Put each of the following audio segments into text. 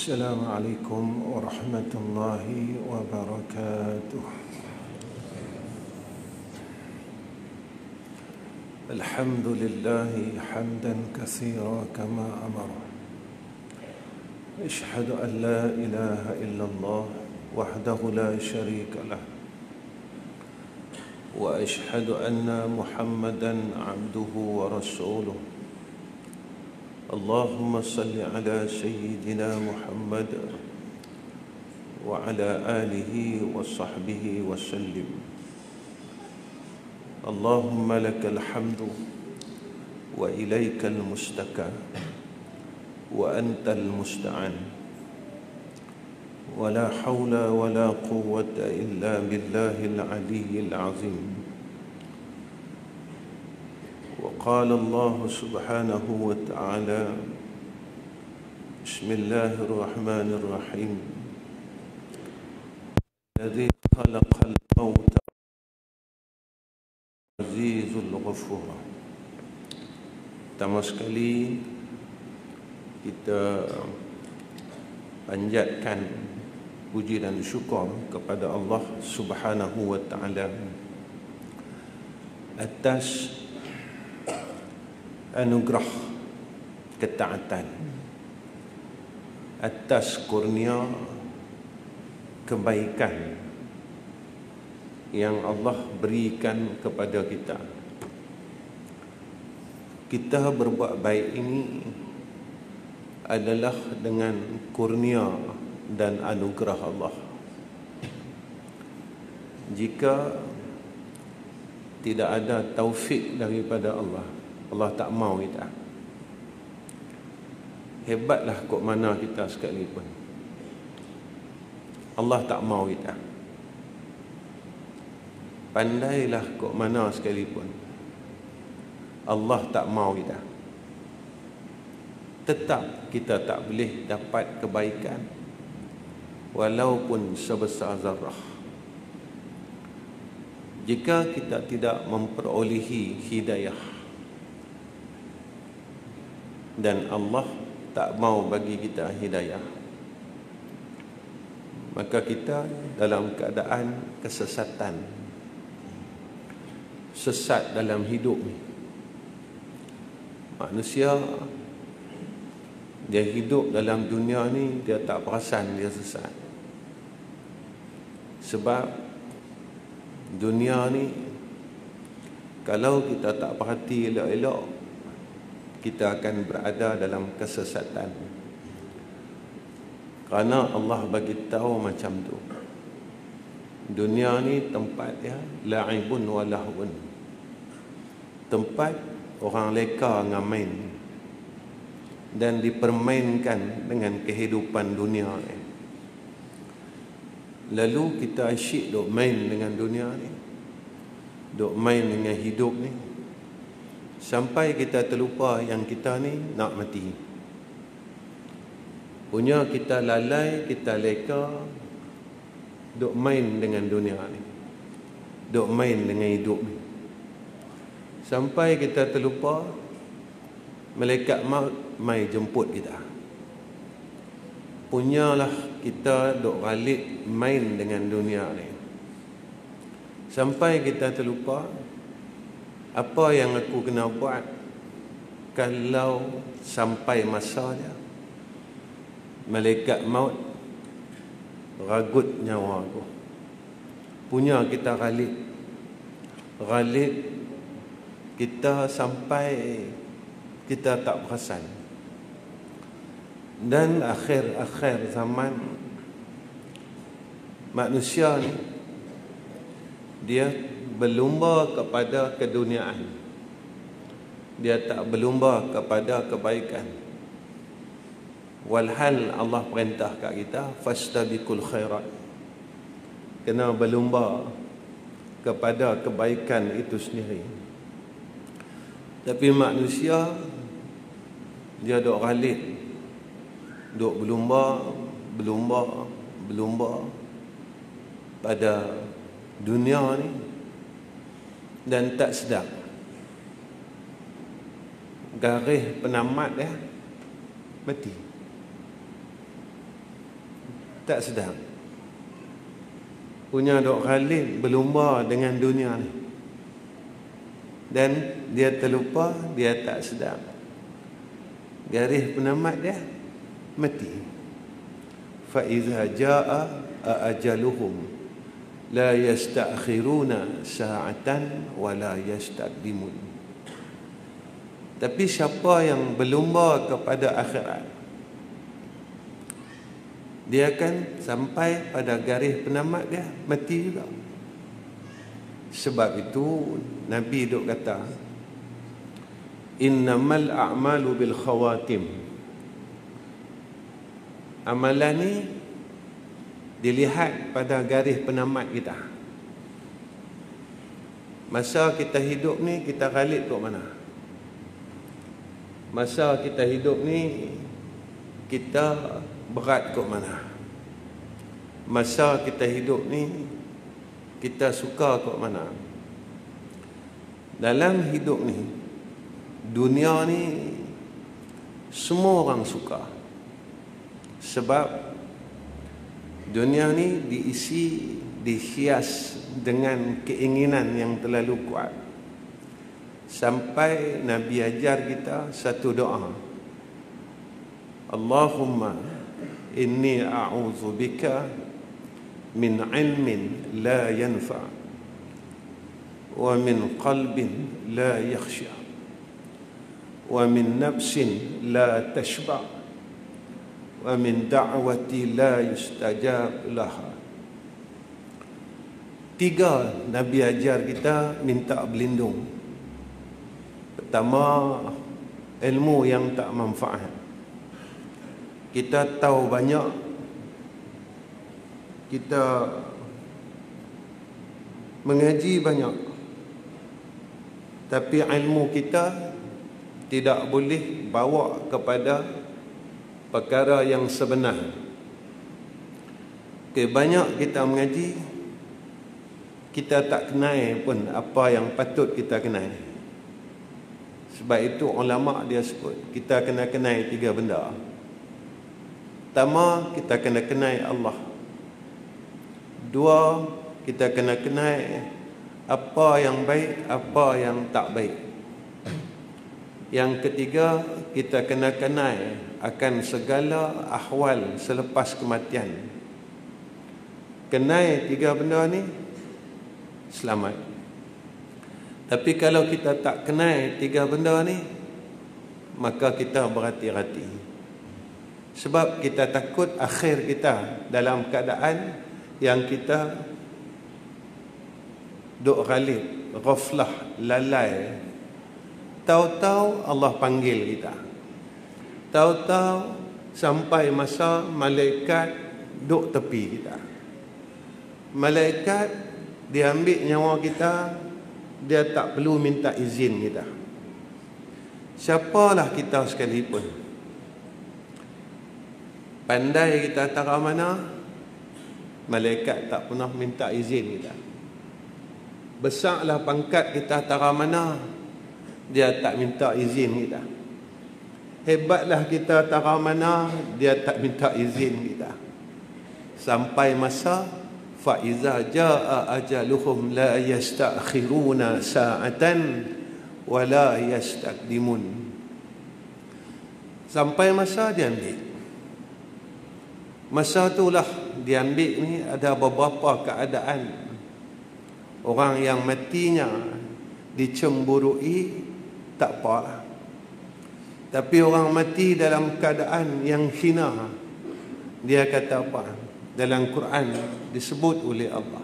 السلام عليكم ورحمة الله وبركاته. الحمد لله حمدا كثيرا كما أمر. أشهد أن لا إله إلا الله وحده لا شريك له، وأشهد أن محمدا عبده ورسوله. اللهم صل على سيدنا محمد وعلى آله وصحبه وسلم. اللهم لك الحمد وإليك المستكى وأنت المستعان، ولا حول ولا قوة إلا بالله العلي العظيم. وقال الله سبحانه وتعالى: بسم الله الرحمن الرحيم، الذي خلق الموت العزيز الغفور. Pertama sekali kita panjatkan puji dan syukur kepada Allah Subhanahu wa taala atas anugerah ketaatan, atas kurnia kebaikan yang Allah berikan kepada kita. Kita berbuat baik ini adalah dengan kurnia dan anugerah Allah. Jika tidak ada taufik daripada Allah, Allah tak mau kita. Hebatlah kok mana kita sekalipun, Allah tak mau kita. Pandailah kok mana sekalipun, Allah tak mau kita. Tetap kita tak boleh dapat kebaikan walaupun sebesar zarrah. Jika kita tidak memperolehi hidayah dan Allah tak mau bagi kita hidayah, maka kita dalam keadaan kesesatan, sesat dalam hidup ni. Manusia dia hidup dalam dunia ni, dia tak perasan dia sesat. Sebab dunia ni kalau kita tak perhati elok-elok, kita akan berada dalam kesesatan. Kerana Allah bagi tahu macam tu. Dunia ni tempat dia la'ibun wa lahun. Tempat orang leka dengan main dan dipermainkan dengan kehidupan dunia ni. Lalu kita asyik duk main dengan dunia ni, duk main dengan hidup ni, sampai kita terlupa yang kita ni nak mati. Punya kita lalai, kita leka, duk main dengan dunia ni, duk main dengan hidup ni, sampai kita terlupa malaikat maut mai jemput kita. Punyalah kita duk balik main dengan dunia ni, sampai kita terlupa apa yang aku kena buat kalau sampai masanya malaikat maut ragut nyawa aku. Punya kita ghalib kita sampai kita tak perasan. Dan akhir zaman manusia ni dia berlumba kepada keduniaan, dia tak berlumba kepada kebaikan. Walhal Allah perintah kat kita, fastabiqul khairat, kena berlumba kepada kebaikan itu sendiri. Tapi manusia dia duk ghalib, duk berlumba pada dunia ni dan tak sedar garis penamat dia mati. tak sedar. Punya Dok Khalid berlumba dengan dunia ni. Dan dia terlupa, dia tak sedar. Garis penamat dia mati. Fa iza jaa ajaluhum la yasta'khiruna sa'atan wa la yastaqdimun. Tapi siapa yang berlumba kepada akhirat, dia akan sampai pada garis penamat dia mati juga. Sebab itu Nabi duk kata, innamal a'malu bil khawatim. Amalan ni dilihat pada garis penamat kita. Masa kita hidup ni, kita Khalid kat mana? Masa kita hidup ni, kita berat kat mana? Masa kita hidup ni, kita suka kat mana? Dalam hidup ni, dunia ni, semua orang suka. Sebab dunia ni dihias dengan keinginan yang terlalu kuat. Sampai Nabi ajar kita satu doa. Allahumma inni a'udzu bika min ilmin la yanfa wa min qalbin la yakhsha wa min nafsin la tashba wa min da'wati la yustajab laha. 3 Nabi ajar kita minta berlindung. Pertama, ilmu yang tak manfaat. Kita tahu banyak, kita mengaji banyak, tapi ilmu kita tidak boleh bawa kepada perkara yang sebenar. Banyak kita mengaji, kita tak kenal pun apa yang patut kita kenal. Sebab itu ulama' dia sebut, kita kena kenal 3 benda. Pertama, kita kena kenal Allah. 2, kita kena kenal apa yang baik, apa yang tak baik. Yang ketiga, kita kena kenal akan segala ahwal selepas kematian. Kenal 3 benda ni, selamat. Tapi kalau kita tak kenal 3 benda ni, maka kita berhati-hati. Sebab kita takut akhir kita dalam keadaan yang kita duk ghalib, ghaflah, lalai. Tahu-tahu Allah panggil kita. Tahu-tahu sampai masa malaikat duk tepi kita. Malaikat dia ambil nyawa kita, dia tak perlu minta izin kita. Siapalah kita sekalipun, pandai kita tara mana, malaikat tak pernah minta izin kita. Besarlah pangkat kita tara mana, dia tak minta izin kita. Hebatlah kita tara mana, dia tak minta izin kita. Sampai masa fa iza jaa ajaluhum la yastakhiruna sa'atan wa la yastaqdimun. Sampai masa dia ambil. Masa itulah dia ambil ni, ada beberapa keadaan. Orang yang matinya dicemburui tak apa. Tapi orang mati dalam keadaan yang hina, dia kata apa? Dalam Quran disebut oleh Allah,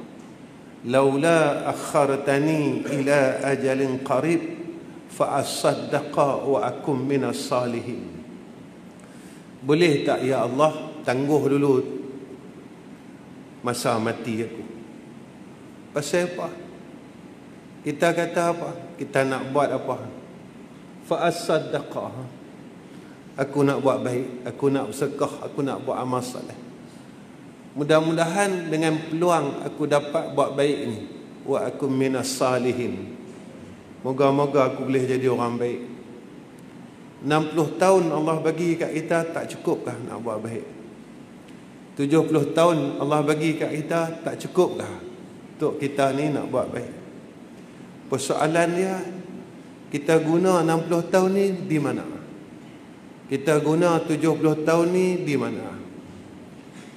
laula akhartani ila ajalin qarib fa asaddaqa wa akum minas salihin. Boleh tak ya Allah tangguh dulu masa mati aku? Pasal apa? Kita kata apa? Kita nak buat apa? Fa asaddaqa, aku nak buat baik, aku nak bersedekah, aku nak buat amal soleh. Mudah-mudahan dengan peluang aku dapat buat baik ni, wa akum minas salihin, moga-moga aku boleh jadi orang baik. 60 tahun Allah bagi kat kita, tak cukupkah nak buat baik? 70 tahun Allah bagi kat kita, tak cukup dah untuk kita ni nak buat baik. Persoalan dia, kita guna 60 tahun ni di mana? Kita guna 70 tahun ni di mana?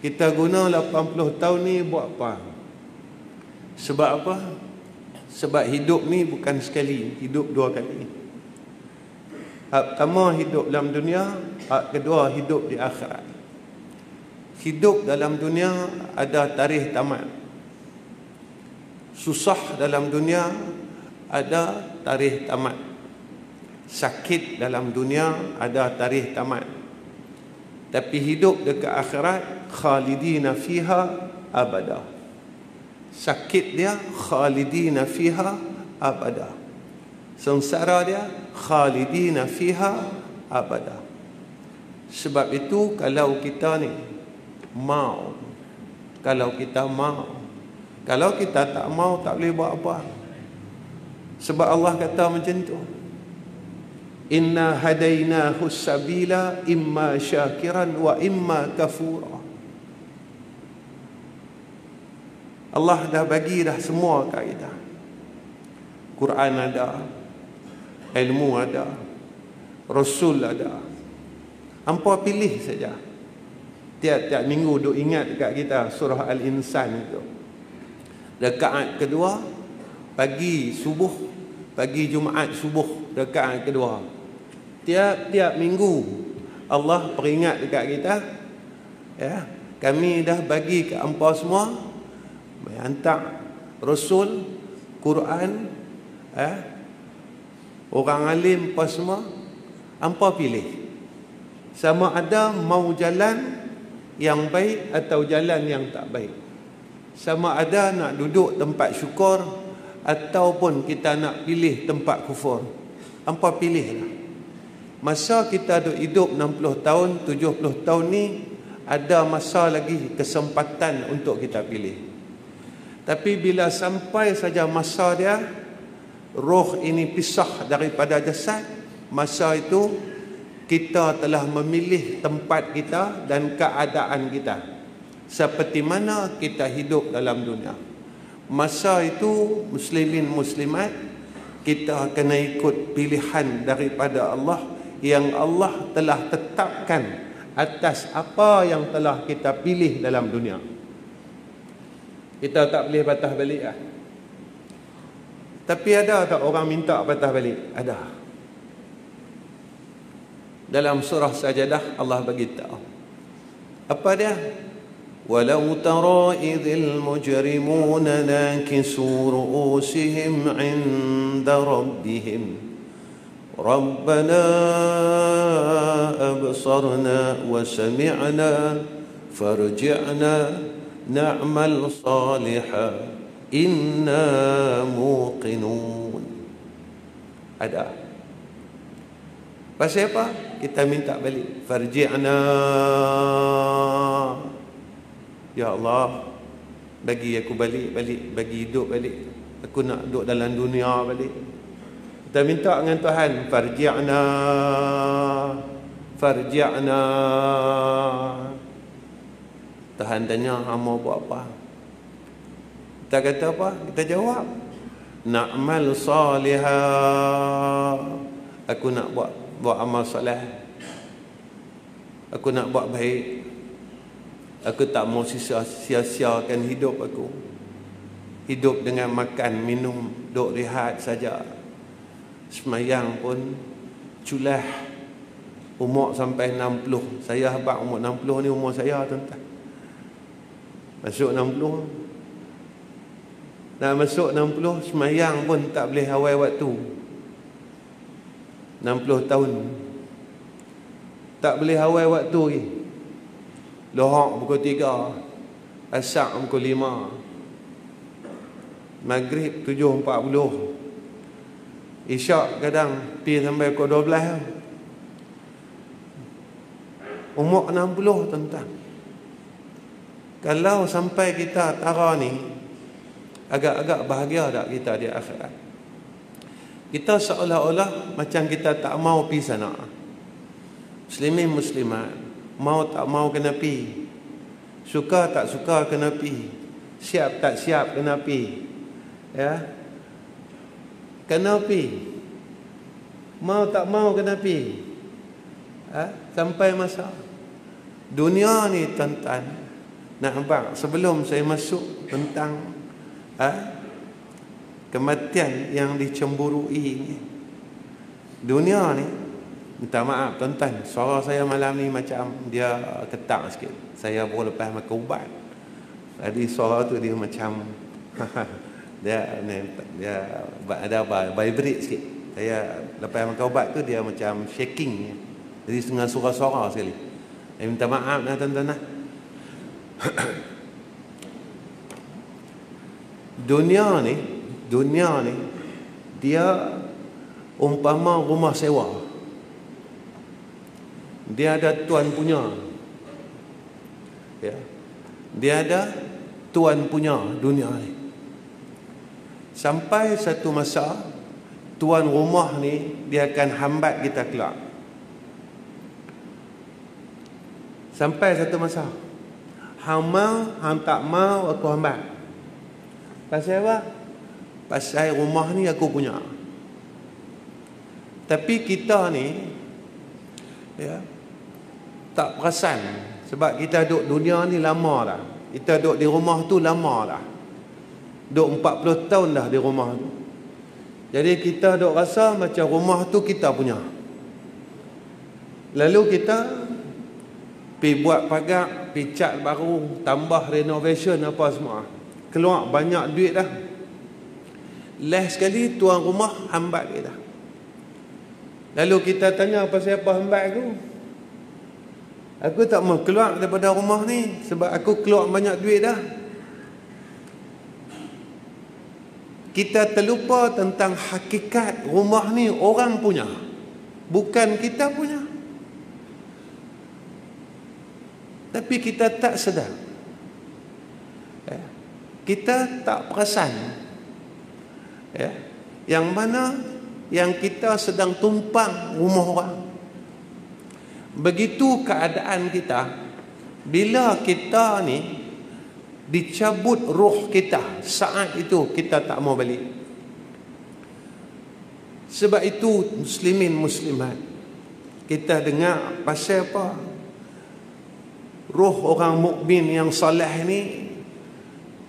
Kita guna 80 tahun ni buat apa? Sebab apa? Sebab hidup ni bukan sekali, hidup dua kali. Hak pertama hidup dalam dunia, hak kedua hidup di akhirat. Hidup dalam dunia ada tarikh tamat. Susah dalam dunia ada tarikh tamat. Sakit dalam dunia ada tarikh tamat. Tapi hidup dekat akhirat, khalidina fiha abada. Sakit dia khalidina fiha abada. Sengsara dia khalidina fiha abada. Sebab itu kalau kita ni mau, kalau kita mau, kalau kita tak mau, tak boleh buat apa. Sebab Allah kata macam tu, inna hadainahu sabila imma syakiran wa imma kafura. Allah dah bagi dah semua kat kita. Quran ada, ilmu ada, Rasul ada. Hampa pilih saja. Tiap-tiap minggu duk ingat dekat kita surah Al-Insan itu. Rakaat kedua pagi subuh, pagi Jumaat subuh rakaat kedua. Tiap-tiap minggu Allah peringat dekat kita, ya, kami dah bagi ke hampa semua, hantar Rasul, Quran, orang alim apa semua, hampa pilih. Sama ada mau jalan yang baik atau jalan yang tak baik. Sama ada nak duduk tempat syukur ataupun kita nak pilih tempat kufur. Hampa pilihlah. Masa kita duk hidup 60 tahun, 70 tahun ni, ada masa lagi kesempatan untuk kita pilih. Tapi bila sampai saja masa dia, roh ini pisah daripada jasad, masa itu kita telah memilih tempat kita dan keadaan kita, seperti mana kita hidup dalam dunia. Masa itu muslimin muslimat, kita kena ikut pilihan daripada Allah yang Allah telah tetapkan atas apa yang telah kita pilih dalam dunia. Kita tak boleh patah balik lah. Tapi ada tak orang minta patah balik? Ada. Dalam surah Sajadah Allah bagi tahu. Apa dia? Walau tara idzil mujrimuna nakisu ru'usihim 'inda rabbihim Rabbana absarna wa sami'na farji'na na'mal salihan inna muqinun. Ada. Pasal apa? Kita minta balik. Farji'na. Ya Allah, bagi aku balik, bagi hidup balik. Aku nak duduk dalam dunia balik. Kita minta dengan Tuhan, farji'na. Farji'na. Tuhan tanya, hamba buat apa? Kita kata apa? Kita jawab, na'mal salihah. Aku nak buat amal soleh. Aku nak buat baik. Aku tak mau sia-siakan hidup aku. Hidup dengan makan, minum, duk rehat saja. Semayang pun culah. Umur sampai 60. Saya habaq umur 60 ni umur saya, tuan-tuan. Masuk 60. Dah masuk 60, semayang pun tak boleh awal waktu. 60 tahun tak boleh awal waktu lagi. Lohak pukul 3, Asar pukul 5, Maghrib 7.40, Isyak kadang pergi sampai pukul 12. Umur 60, tuan-tuan. Kalau sampai kita tara ni, agak-agak bahagia tak kita di akhirat? Kita seolah-olah macam kita tak mau pergi sana. Muslimin muslimat, mau tak mau kena pergi. Suka tak suka kena pi. Siap tak siap kena pi. Ya. Kena pi. Mau tak mau kena pi. Sampai masa. Dunia ni tuan-tuan, nak nampak sebelum saya masuk tentang kematian yang dicemburui ni. Dunia ni, minta maaf tuan-tuan, suara saya malam ni macam dia ketak sikit. Saya baru lepas makan ubat. Jadi suara tu dia macam dia ada vibrate sikit. Saya lepas makan ubat tu dia macam shaking. Jadi setengah suara-suara sekali. Saya minta maaf lah tuan-tuan. Dunia ni dia umpama rumah sewa. Dia ada tuan punya. Ya. Dia ada tuan punya dunia ni. Sampai satu masa tuan rumah ni dia akan hambat kita keluar. Sampai satu masa, hang mau, hang tak mau, aku hambat. Pasal apa? Pasal rumah ni aku punya. Tapi kita ni, ya, tak perasan. Sebab kita duduk dunia ni lama dah. Kita duduk di rumah tu lama dah. Duduk 40 tahun dah di rumah tu. Jadi kita duduk rasa macam rumah tu kita punya. Lalu kita pergi buat pagar, pergi cat baru, tambah renovation apa semua. Keluar banyak duit dah. Last sekali tuan rumah hambat kita. Lalu kita tanya pasal apa hambat aku? Aku tak mau keluar daripada rumah ni sebab aku keluar banyak duit dah. Kita terlupa tentang hakikat rumah ni orang punya, bukan kita punya. Tapi kita tak sedar. Kita tak perasan. Yang mana yang kita sedang tumpang rumah orang. Begitu keadaan kita bila kita ni dicabut roh kita, saat itu kita tak mau balik. Sebab itu muslimin muslimat, kita dengar pasal apa? Roh orang mukmin yang soleh ni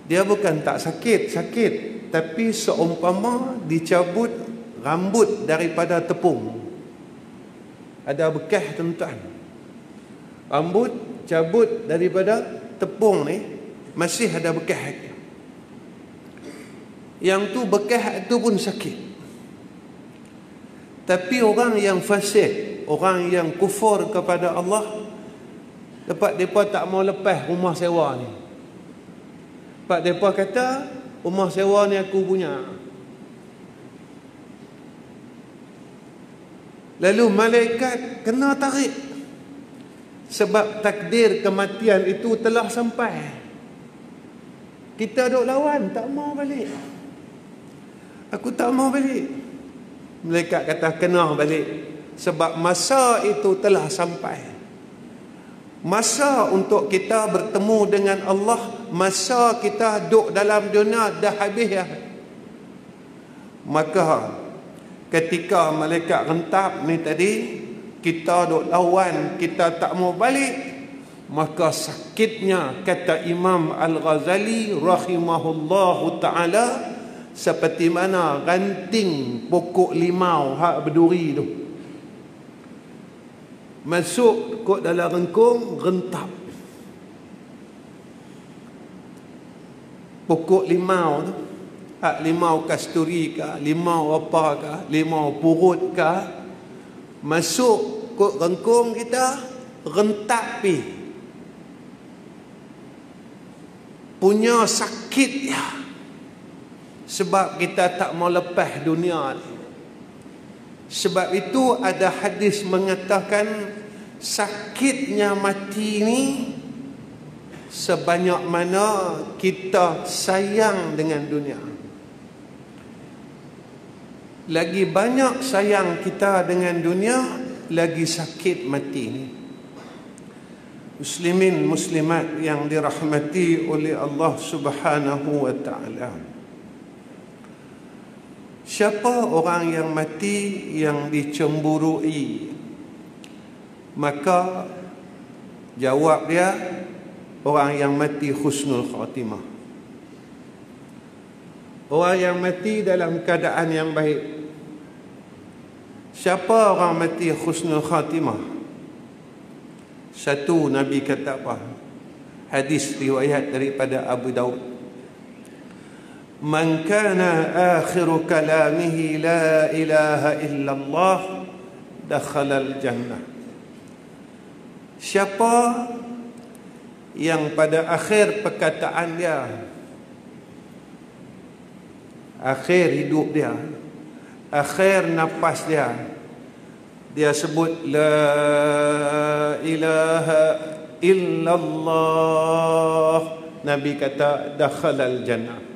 dia bukan tak sakit, tapi seumpama dicabut rambut daripada tepung. Ada bekas tuan-tuan. Rambut cabut daripada tepung ni masih ada bekas. Yang tu bekas tu pun sakit. Tapi orang yang fasik, orang yang kufur kepada Allah, lepas mereka tak mau lepas rumah sewa ni. Lepas mereka kata, rumah sewa ni aku punya. Lalu malaikat kena tarik. Sebab takdir kematian itu telah sampai. Kita duk lawan, tak mau balik. Aku tak mau balik. Malaikat kata kena balik. Sebab masa itu telah sampai. Masa untuk kita bertemu dengan Allah, masa kita duduk dalam dunia dah habis ya. Maka ketika malaikat rentap ni tadi, kita duduk lawan, kita tak mau balik, maka sakitnya, kata Imam Al-Ghazali rahimahullahu ta'ala, seperti mana ranting pokok limau hak berduri tu masuk kot dalam rengkung, rentap. Pokok limau tu, hak limau kasturi ke, limau apa ke, limau purut ke, masuk kot rengkung kita, rentap pi. Punya sakit ya. Sebab kita tak mau lepas dunia ni. Sebab itu ada hadis mengatakan sakitnya mati ni sebanyak mana kita sayang dengan dunia. Lagi banyak sayang kita dengan dunia, lagi sakit mati ni. Muslimin muslimat yang dirahmati oleh Allah Subhanahu wa taala. Siapa orang yang mati yang dicemburui? Maka jawab dia, orang yang mati husnul khatimah. Orang yang mati dalam keadaan yang baik. Siapa orang mati husnul khatimah? Satu, Nabi kata apa? Hadis riwayat daripada Abu Daud. Man kana akhiru kalamihi la ilaha illallah dakhala al-jannah. Siapa yang pada akhir perkataan dia, akhir hidup dia, akhir nafas dia, dia sebut la ilaha illallah, Nabi kata dakhalal jannah.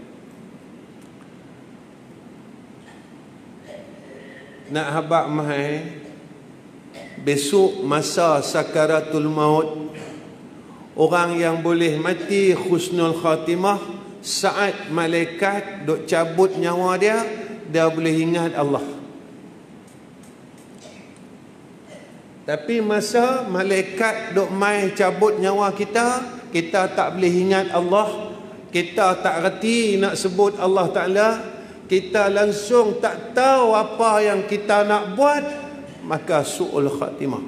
Nak habaq mahal besok masa sakaratul maut, orang yang boleh mati husnul khatimah, saat malaikat duk cabut nyawa dia, dia boleh ingat Allah. Tapi masa malaikat duk mai cabut nyawa kita, kita tak boleh ingat Allah, kita tak reti nak sebut Allah Ta'ala, kita langsung tak tahu apa yang kita nak buat, maka su'ul khatimah.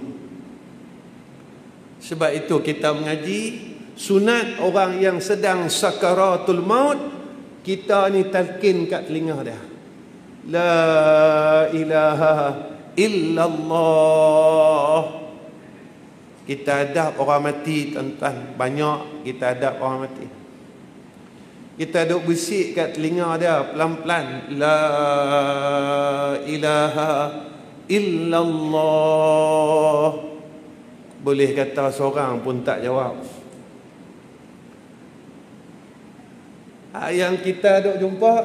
Sebab itu kita mengaji sunat orang yang sedang sakaratul maut, kita ni talqin kat telinga dia, la ilaha illallah. Kita adab orang mati, tuan-tuan. Banyak kita adab orang mati. Kita duk bisik kat telinga dia pelan-pelan, la ilaha illallah. Boleh kata seorang pun tak jawab. Yang kita duk jumpa,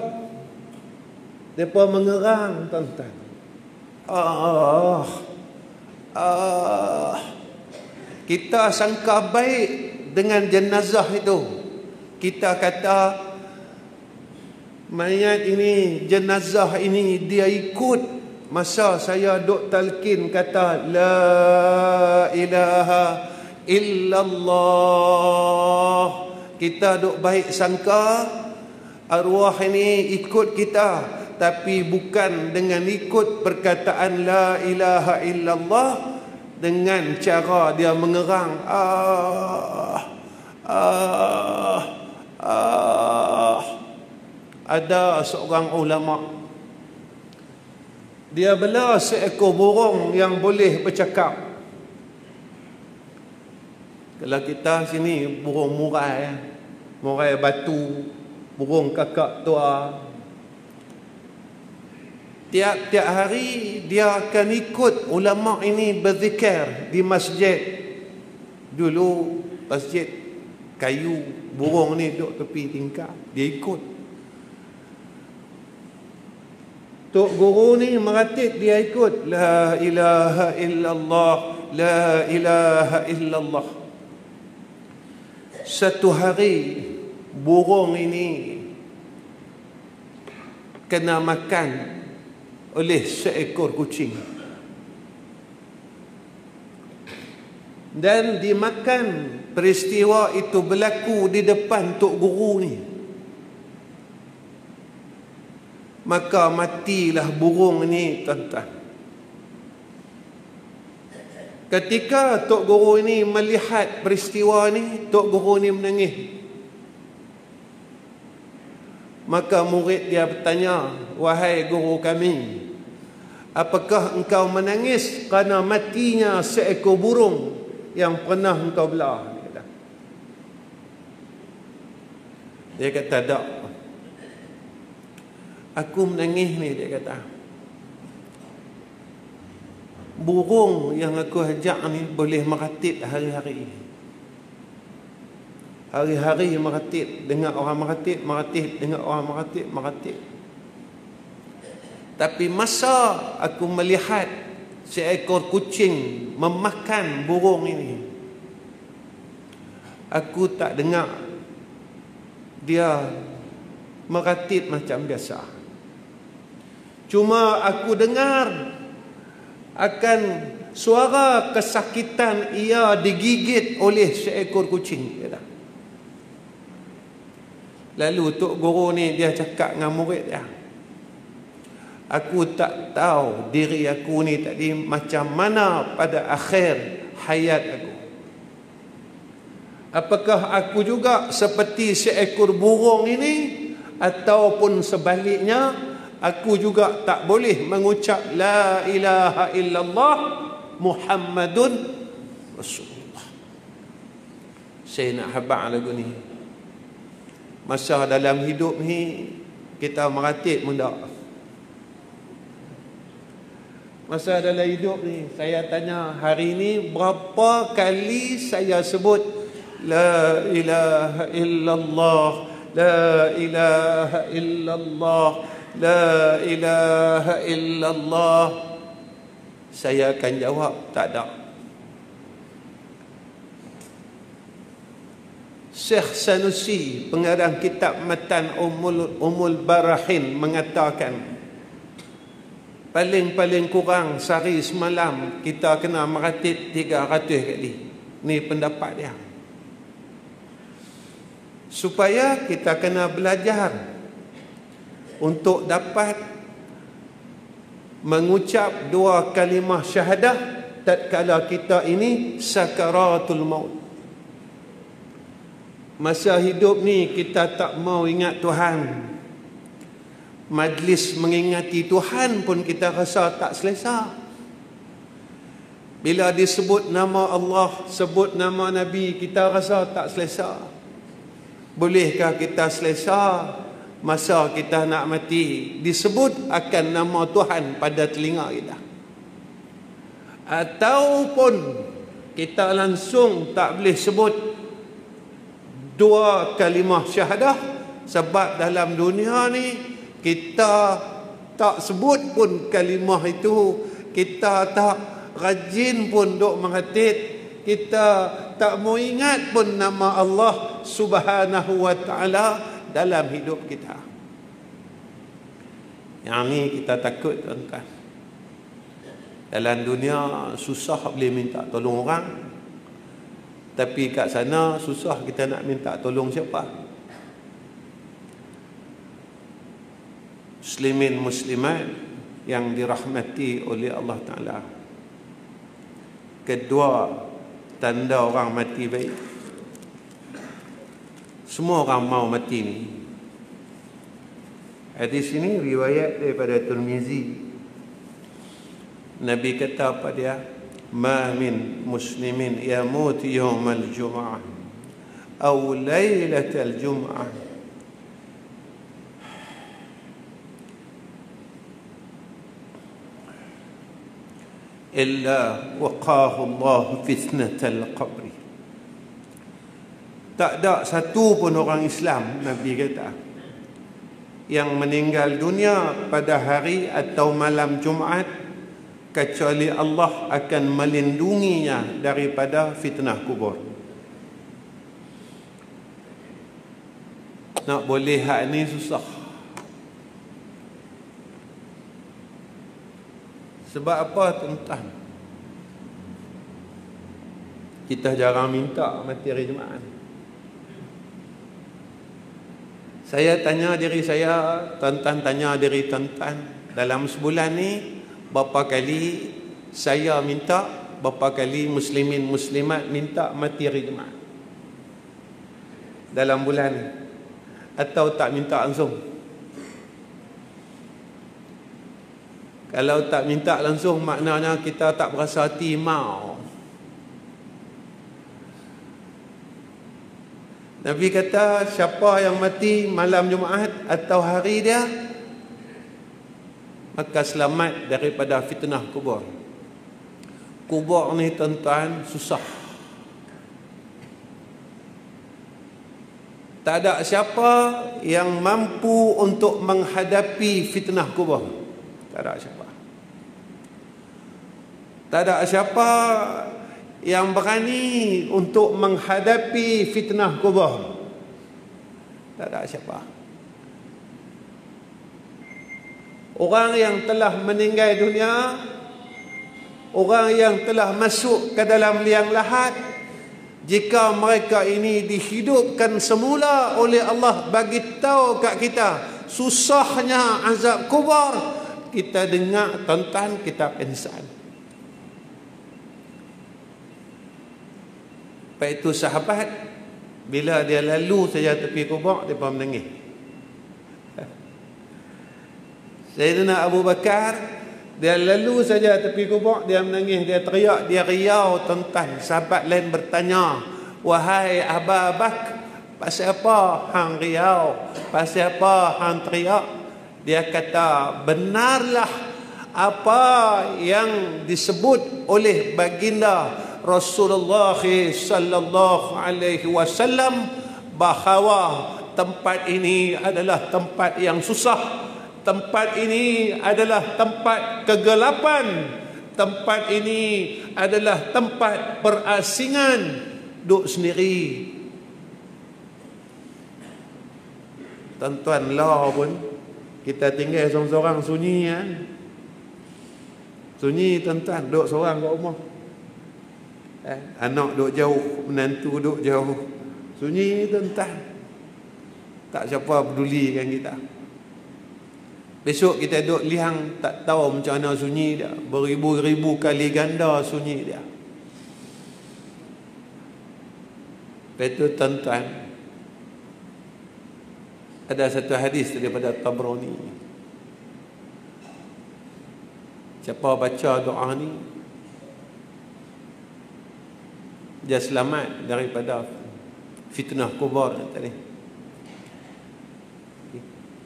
mereka mengerang, tuan-tuan. Kita sangka baik dengan jenazah itu. Kita kata mayat ini, jenazah ini, dia ikut masa saya duk talqin kata la ilaha illallah. Kita duk baik sangka arwah ini ikut kita, tapi bukan dengan ikut perkataan la ilaha illallah, dengan cara dia mengerang Ada seorang ulama, dia bela seekor burung yang boleh bercakap. Kalau kita sini burung murai, murai batu, burung kakak tua, tiap-tiap hari dia akan ikut ulama ini berzikir di masjid. Dulu masjid kayu, burung ni duduk tepi tingkap, dia ikut. Tok guru ni meratib, dia ikut la ilaha illallah, la ilaha illallah. Satu hari burung ini kena makan oleh seekor kucing, dan dimakan. Peristiwa itu berlaku di depan tok guru ni. Maka matilah burung ni, tuan-tuan. Ketika tok guru ini melihat peristiwa ni, tok guru ni menangis. Maka murid dia bertanya, wahai guru kami, apakah engkau menangis kerana matinya seekor burung yang pernah engkau belah? Dia kata, tak. Aku menangis ni, dia kata. Burung yang aku ajak ni boleh meratib hari-hari. Hari-hari meratib, dengar orang meratib, dengar orang meratib. Tapi masa aku melihat seekor kucing memakan burung ini, Aku tak dengar dia meratib macam biasa. Cuma aku dengar akan suara kesakitan ia digigit oleh seekor kucing. Lalu Tok Guru ni dia cakap dengan murid dia, aku tak tahu diri aku ni tadi macam mana pada akhir hayat aku. Apakah aku juga seperti seekor burung ini, ataupun sebaliknya, aku juga tak boleh mengucap la ilaha illallah Muhammadun Rasulullah. Saya nak habaq lagu ni. Masa dalam hidup ni kita meratib muda. Masa dalam hidup ni saya tanya, hari ni berapa kali saya sebut la ilaha illallah, la ilaha illallah, la ilaha illallah? Saya akan jawab, tak ada. Syekh Sanusi, pengarang kitab Matan Umul Barahin, mengatakan paling kurang sehari semalam kita kena meratib 300 kali. Ni pendapat dia. Supaya kita kena belajar untuk dapat mengucap 2 kalimah syahadah tatkala kita ini sakaratul maut. Masa hidup ni kita tak mau ingat Tuhan. Majlis mengingati Tuhan pun kita rasa tak selesa. Bila disebut nama Allah, sebut nama Nabi, kita rasa tak selesa. Bolehkah kita selesa masa kita nak mati disebut akan nama Tuhan pada telinga kita? Ataupun kita langsung tak boleh sebut 2 kalimah syahadah, sebab dalam dunia ni kita tak sebut pun kalimah itu, kita tak rajin pun duk meratib, kita tak mau ingat pun nama Allah Subhanahu wa ta'ala dalam hidup kita. Yang ni kita takut, tuan-tuan. Dalam dunia susah boleh minta tolong orang, tapi kat sana susah kita nak minta tolong siapa. Muslimin muslimat yang dirahmati oleh Allah Ta'ala, kedua tanda orang mati baik. Semua orang mau mati ni. Hadis ini riwayat daripada Tirmizi. Nabi kata apa dia? Ma min muslimin yamut yawmal jum'ah aw laylatal jum'ah illa waqahu Allah fitnatal qabri. Tak ada satu pun orang Islam, Nabi kata, yang meninggal dunia pada hari atau malam Jumaat, kecuali Allah akan melindunginya daripada fitnah kubur. Nak boleh hak ni susah. Sebab apa, tuan-tuan? Kita jarang minta mati hari Jumaat. Saya tanya diri saya, tuan-tuan tanya diri tuan-tuan, dalam sebulan ni berapa kali saya minta, berapa kali muslimin muslimat minta mati hari Jumaat dalam bulan ni? Atau tak minta langsung? Kalau tak minta langsung, maknanya kita tak berasa hati mau. Nabi kata, siapa yang mati malam Jumaat atau hari dia, maka selamat daripada fitnah kubur. Kubur ni, tuan-tuan, susah. Tak ada siapa yang mampu untuk menghadapi fitnah kubur. Tak ada siapa. Tak ada siapa yang berani untuk menghadapi fitnah kubur. Tak ada siapa. Orang yang telah meninggal dunia, orang yang telah masuk ke dalam liang lahat, jika mereka ini dihidupkan semula oleh Allah, bagi tahu kat kita susahnya azab kubur, kita dengar tentang kitab insan. Lepas itu sahabat, bila dia lalu saja tepi kubur, dia pun menangis. Sayyidina Abu Bakar, dia lalu saja tepi kubur, dia menangis, dia teriak, dia riau tentang. Sahabat lain bertanya, wahai Abu Bakar, pasal apa hang riau? Pasal apa hang teriak? Dia kata, benarlah apa yang disebut oleh baginda Rasulullah sallallahu alaihi wasallam, bahawa tempat ini adalah tempat yang susah. Tempat ini adalah tempat kegelapan. Tempat ini adalah tempat perasingan. Duduk sendiri. Tuan-tuan lah pun, kita tinggal seorang-seorang sunyi kan. Sunyi tuan-tuan, duduk seorang kat rumah. Anak duduk jauh, menantu duduk jauh. Sunyi tuan-tuan. Tak siapa pedulikan kita. Besok kita duduk liang, tak tahu macam mana sunyi dia. Beribu-ribu kali ganda sunyi dia. Lepas itu tuan-tuan, ada satu hadis daripada Tabrani. Siapa baca doa ni, dia selamat daripada fitnah kubur tadi.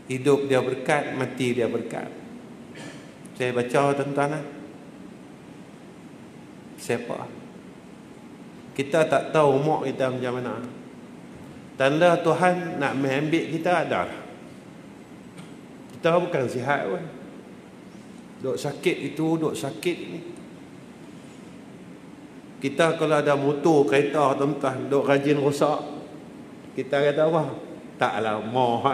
Hidup dia berkat, mati dia berkat. Saya baca tuan-tuan lah. Siapa? Kita tak tahu umur kita macam mana. Tanda Tuhan nak mengambil kita ada. Kita bukan sihat pun. Duk sakit itu, duk sakit ni. Kita kalau ada motor, kereta tuan-tuan, duk rajin rosak, kita kata apa? Taklah mau.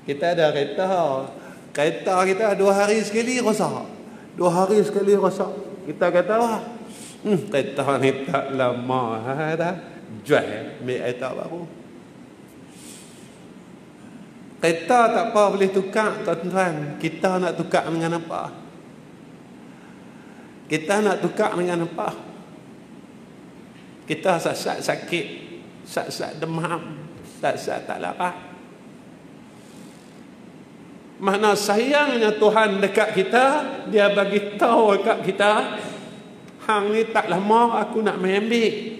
Kita ada kereta kita 2 hari sekali rosak, 2 hari sekali rosak. Kita kata wah, kereta ni tak lama dah, jual ambil kereta baru. Kereta tak apa boleh tukar tuan-tuan. Kita nak tukar dengan apa? Kita nak tukar dengan apa? Kita sat-sat sakit, sat-sat demam, sat-sat tak lapar. Mana sayangnya Tuhan dekat kita, dia bagi tahu dekat kita, hang ni tak lama aku nak mengambil.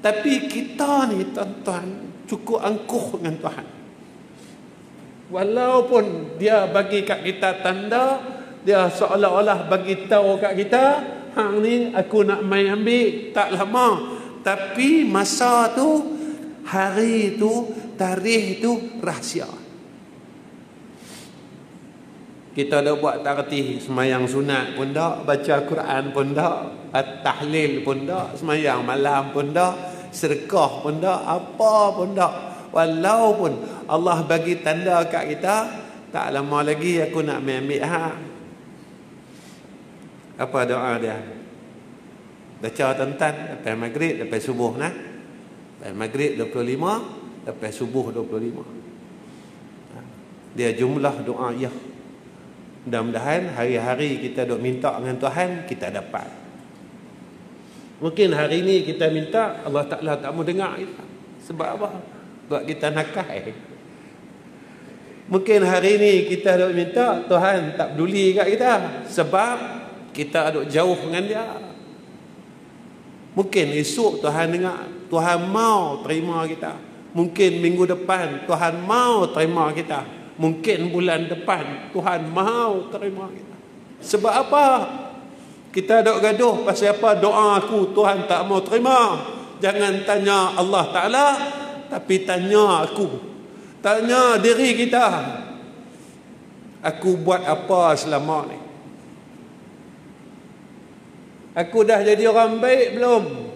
Tapi kita ni tuan-tuan cukup angkuh dengan Tuhan. Walaupun dia bagi kat kita tanda, dia seolah-olah bagi tahu kat kita, hang ni aku nak main ambil tak lama. Tapi masa tu, hari tu, tarikh tu rahsia. Kita dah buat tak reti, semayang sunat pun tak, baca Quran pun tak, tahlil pun tak, semayang malam pun tak, sedekah pun tak, apa pun tak. Walaupun Allah bagi tanda kat kita, tak lama lagi aku nak ambil hak. Apa doa dia? Baca tuan-tuan, lepas maghrib, lepas subuh nah. Lepas maghrib 25, lepas subuh 25. Dia jumlah doa ya. Mudah-mudahan hari-hari kita duk minta dengan Tuhan, kita dapat. Mungkin hari ni kita minta, Allah Ta'ala tak mau dengar kita. Sebab apa? Buat kita nakai. Mungkin hari ni kita duk minta, Tuhan tak peduli kat kita. Sebab kita duk jauh dengan dia. Mungkin esok Tuhan dengar, Tuhan mau terima kita. Mungkin minggu depan Tuhan mau terima kita. Mungkin bulan depan Tuhan mau terima kita. Sebab apa? Kita dok gaduh pasal apa? Doa aku Tuhan tak mau terima. Jangan tanya Allah Ta'ala, tapi tanya aku. Tanya diri kita. Aku buat apa selama ni? Aku dah jadi orang baik belum?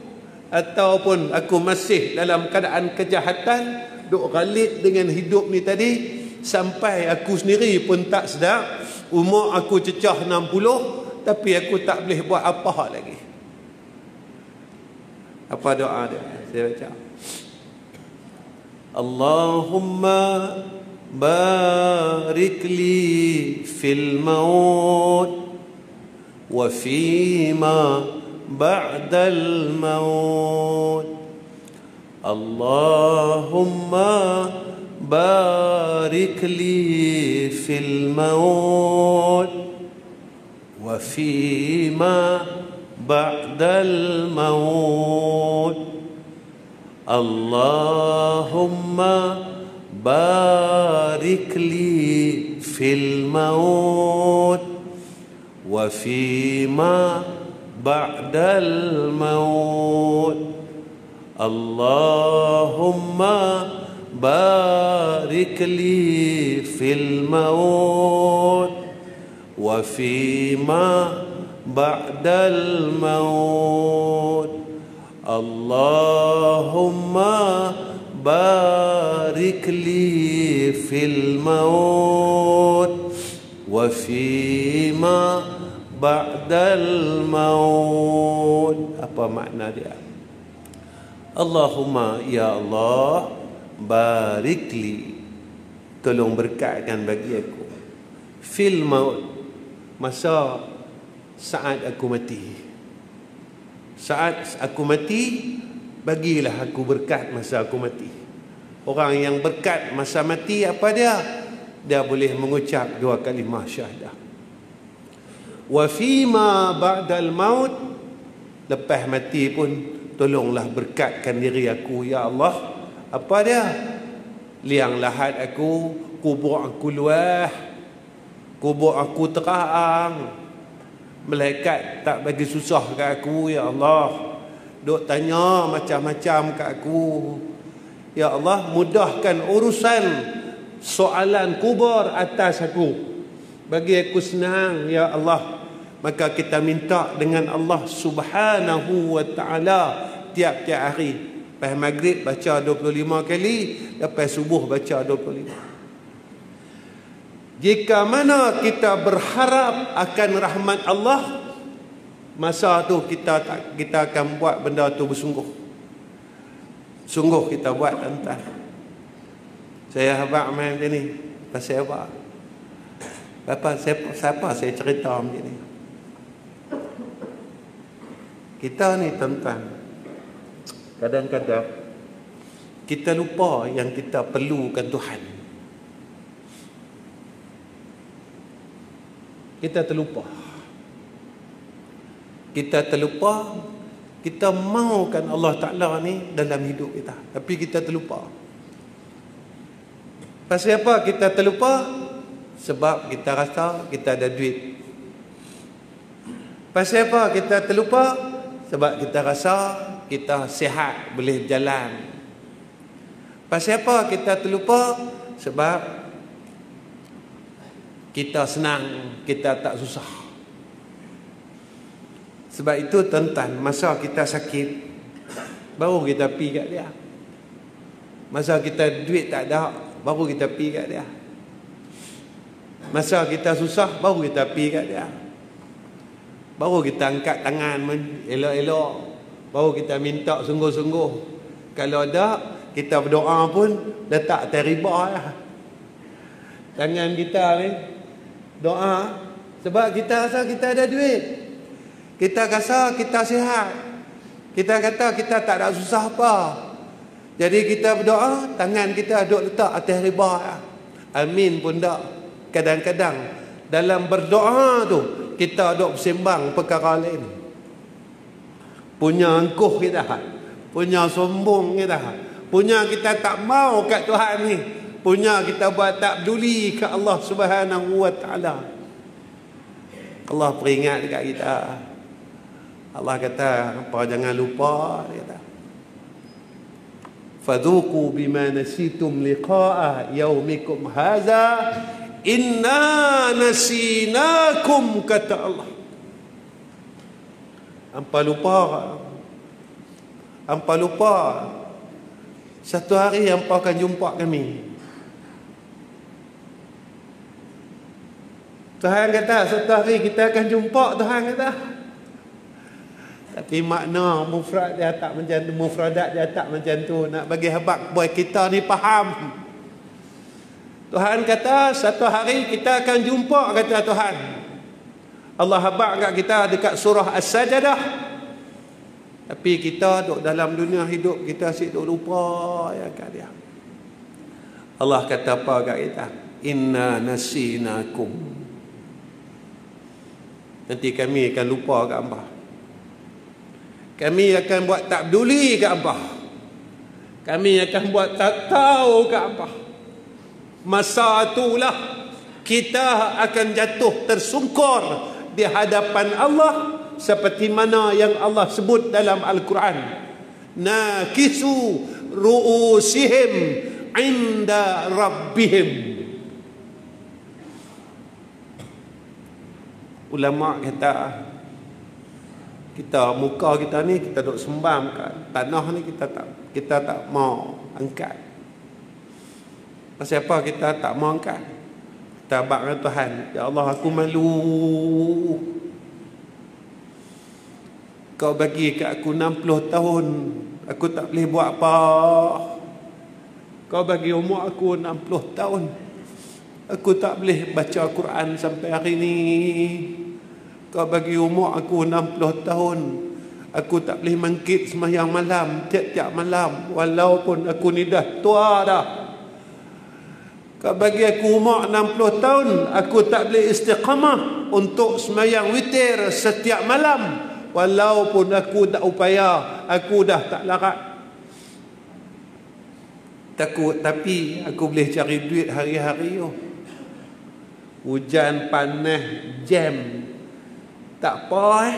Ataupun aku masih dalam keadaan kejahatan, duk galit dengan hidup ni tadi, sampai aku sendiri pun tak sedar, umur aku cecah 60, tapi aku tak boleh buat apa lagi. Apa doa dia? Saya baca. Allahumma barik li fil maut wa fima ba'dal maut. Allahumma barik li fil maut wa fima ba'dal maut. Allahumma barik li fil maut wa fima ba'dal maut. Allahumma barik li fil maut wa fima ba'dal maut. Allahumma barik li fil maut wa fima ba'dal maut. Apa makna dia? Allahumma, ya Allah, barik li, tolong berkatkan bagi aku, fil maut, masa saat aku mati. Saat aku mati, bagilah aku berkat masa aku mati. Orang yang berkat masa mati apa dia? Dia boleh mengucap 2 kalimah syahadah. Wa fima ba'dal maut, lepas mati pun tolonglah berkatkan diri aku, ya Allah. Apa dia? Liang lahat aku, kubur aku luas, kubur aku terang. Malaikat tak bagi susah kat aku, ya Allah. Duk tanya macam-macam kat aku, ya Allah. Mudahkan urusan soalan kubur atas aku, bagi aku senang, ya Allah. Maka kita minta dengan Allah Subhanahu wa ta'ala tiap-tiap hari. Lepas maghrib baca 25 kali, lepas subuh baca 25. Jika mana kita berharap akan rahmat Allah, masa tu kita akan buat benda tu bersungguh. Sungguh kita buat, tuan-tuan. Saya habaq main macam ni. Pasal apa? Siapa saya cerita macam ni? Kita ni, tuan-tuan, kadang-kadang kita lupa yang kita perlukan Tuhan. Kita terlupa. Kita mahukan Allah Ta'ala ni dalam hidup kita, tapi kita terlupa. Pasal apa kita terlupa? Sebab kita rasa kita ada duit. Pasal apa kita terlupa? Sebab kita rasa kita sihat, boleh jalan. Pasal apa kita terlupa? Sebab kita senang, kita tak susah. Sebab itu, tuan-tuan, masa kita sakit, baru kita pergi kat dia. Masa kita duit tak ada, baru kita pergi kat dia. Masa kita susah, baru kita pergi kat dia. Baru kita angkat tangan elok-elok, baru kita minta sungguh-sungguh. Kalau ada, kita berdoa pun letak atas riba lah tangan kita ni, doa. Sebab kita rasa kita ada duit, kita rasa kita sihat, kita kata kita tak ada susah apa. Jadi kita berdoa, tangan kita duk letak atas riba. Amin pun tak. Kadang-kadang dalam berdoa tu kita duk bersembang perkara lain. Punya angkuh kita, punya sombong kita, punya kita tak mau kat Tuhan ni, punya kita buat tak peduli ke Allah Subhanahu wa ta'ala. Allah peringat dekat kita. Allah kata apa, jangan lupa, dia kata, fadhuqu bima nasitum liqa'a yaumikum hadza inna nasinakum, kata Allah. Hampa lupa satu hari hampa akan jumpa kami. Tuhan kata satu hari kita akan jumpa, Tuhan kata. Tapi makna mufrad dia tak macam tu, mufradat dia tak macam tu. Nak bagi habaq boy kita ni faham. Tuhan kata satu hari kita akan jumpa, kata Tuhan. Allah habaq kat kita dekat surah As-Sajdah. Tapi kita duduk dalam dunia hidup, kita asyik duduk lupa ya kat dia. Allah kata apa kat kita? Inna nasinakum. Nanti kami akan lupa kat hangpa. Kami akan buat tak peduli kat hangpa. Kami akan buat tak tahu kat hangpa. Masa itulah kita akan jatuh tersungkur di hadapan Allah seperti mana yang Allah sebut dalam Al-Quran. Nakisu ru'usihim inda rabbihim. Ulama kata kita muka kita ni kita duk sembam kat tanah ni, kita tak mau angkat. Pasal apa kita tak mau angkat? Kita abang dengan Tuhan, ya Allah aku malu. Kau bagi kat aku 60 tahun, aku tak boleh buat apa. Kau bagi umur aku 60 tahun, aku tak boleh baca Quran sampai hari ni. Kau bagi umur aku 60 tahun, aku tak boleh mangkit sembahyang malam tiap-tiap malam walaupun aku ni dah tua dah. Kau bagi aku umur 60 tahun, aku tak boleh istiqamah untuk sembahyang witir setiap malam walaupun aku tak upaya, aku dah tak larat. Tapi aku boleh cari duit hari-hari. Hujan, panas, jam, tak apa.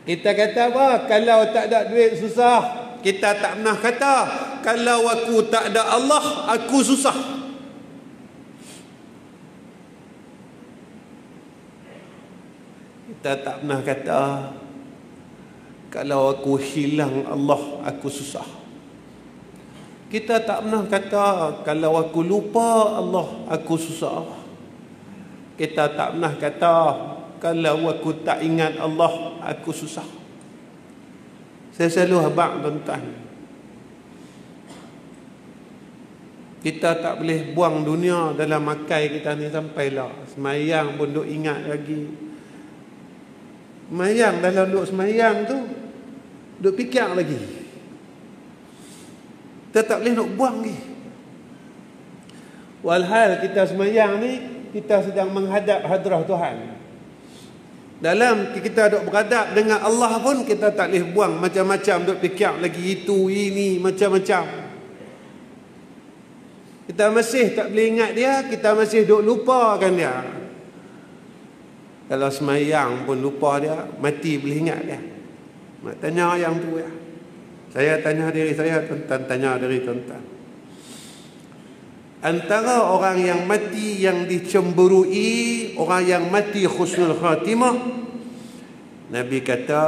Kita kata apa? Kalau tak ada duit susah. Kita tak pernah kata kalau aku tak ada Allah aku susah. Kita tak pernah kata kalau aku hilang Allah aku susah. Kita tak pernah kata kalau aku lupa Allah aku susah. Kita tak pernah kata kalau aku tak ingat Allah aku susah. Saya selalu habaq tuan-tuan, kita tak boleh buang dunia dalam makai kita ni sampailah semayang pun duk ingat lagi. Semayang dalam duk semayang tu duk fikir lagi. Kita tak boleh nak buang lagi. Walhal kita semayang ni kita sedang menghadap hadrah Tuhan. Dalam kita duk beradab dengan Allah pun kita tak boleh buang macam-macam duk fikir lagi itu ini macam-macam. Kita masih tak boleh ingat dia, kita masih duk lupakan dia. Kalau semayang pun lupa dia, mati boleh ingat dia. Nak tanya yang tu ya. Saya tanya diri saya, tuan-tuan tanya diri tuan-tuan. Antara orang yang mati yang dicemburui, orang yang mati husnul khatimah, Nabi kata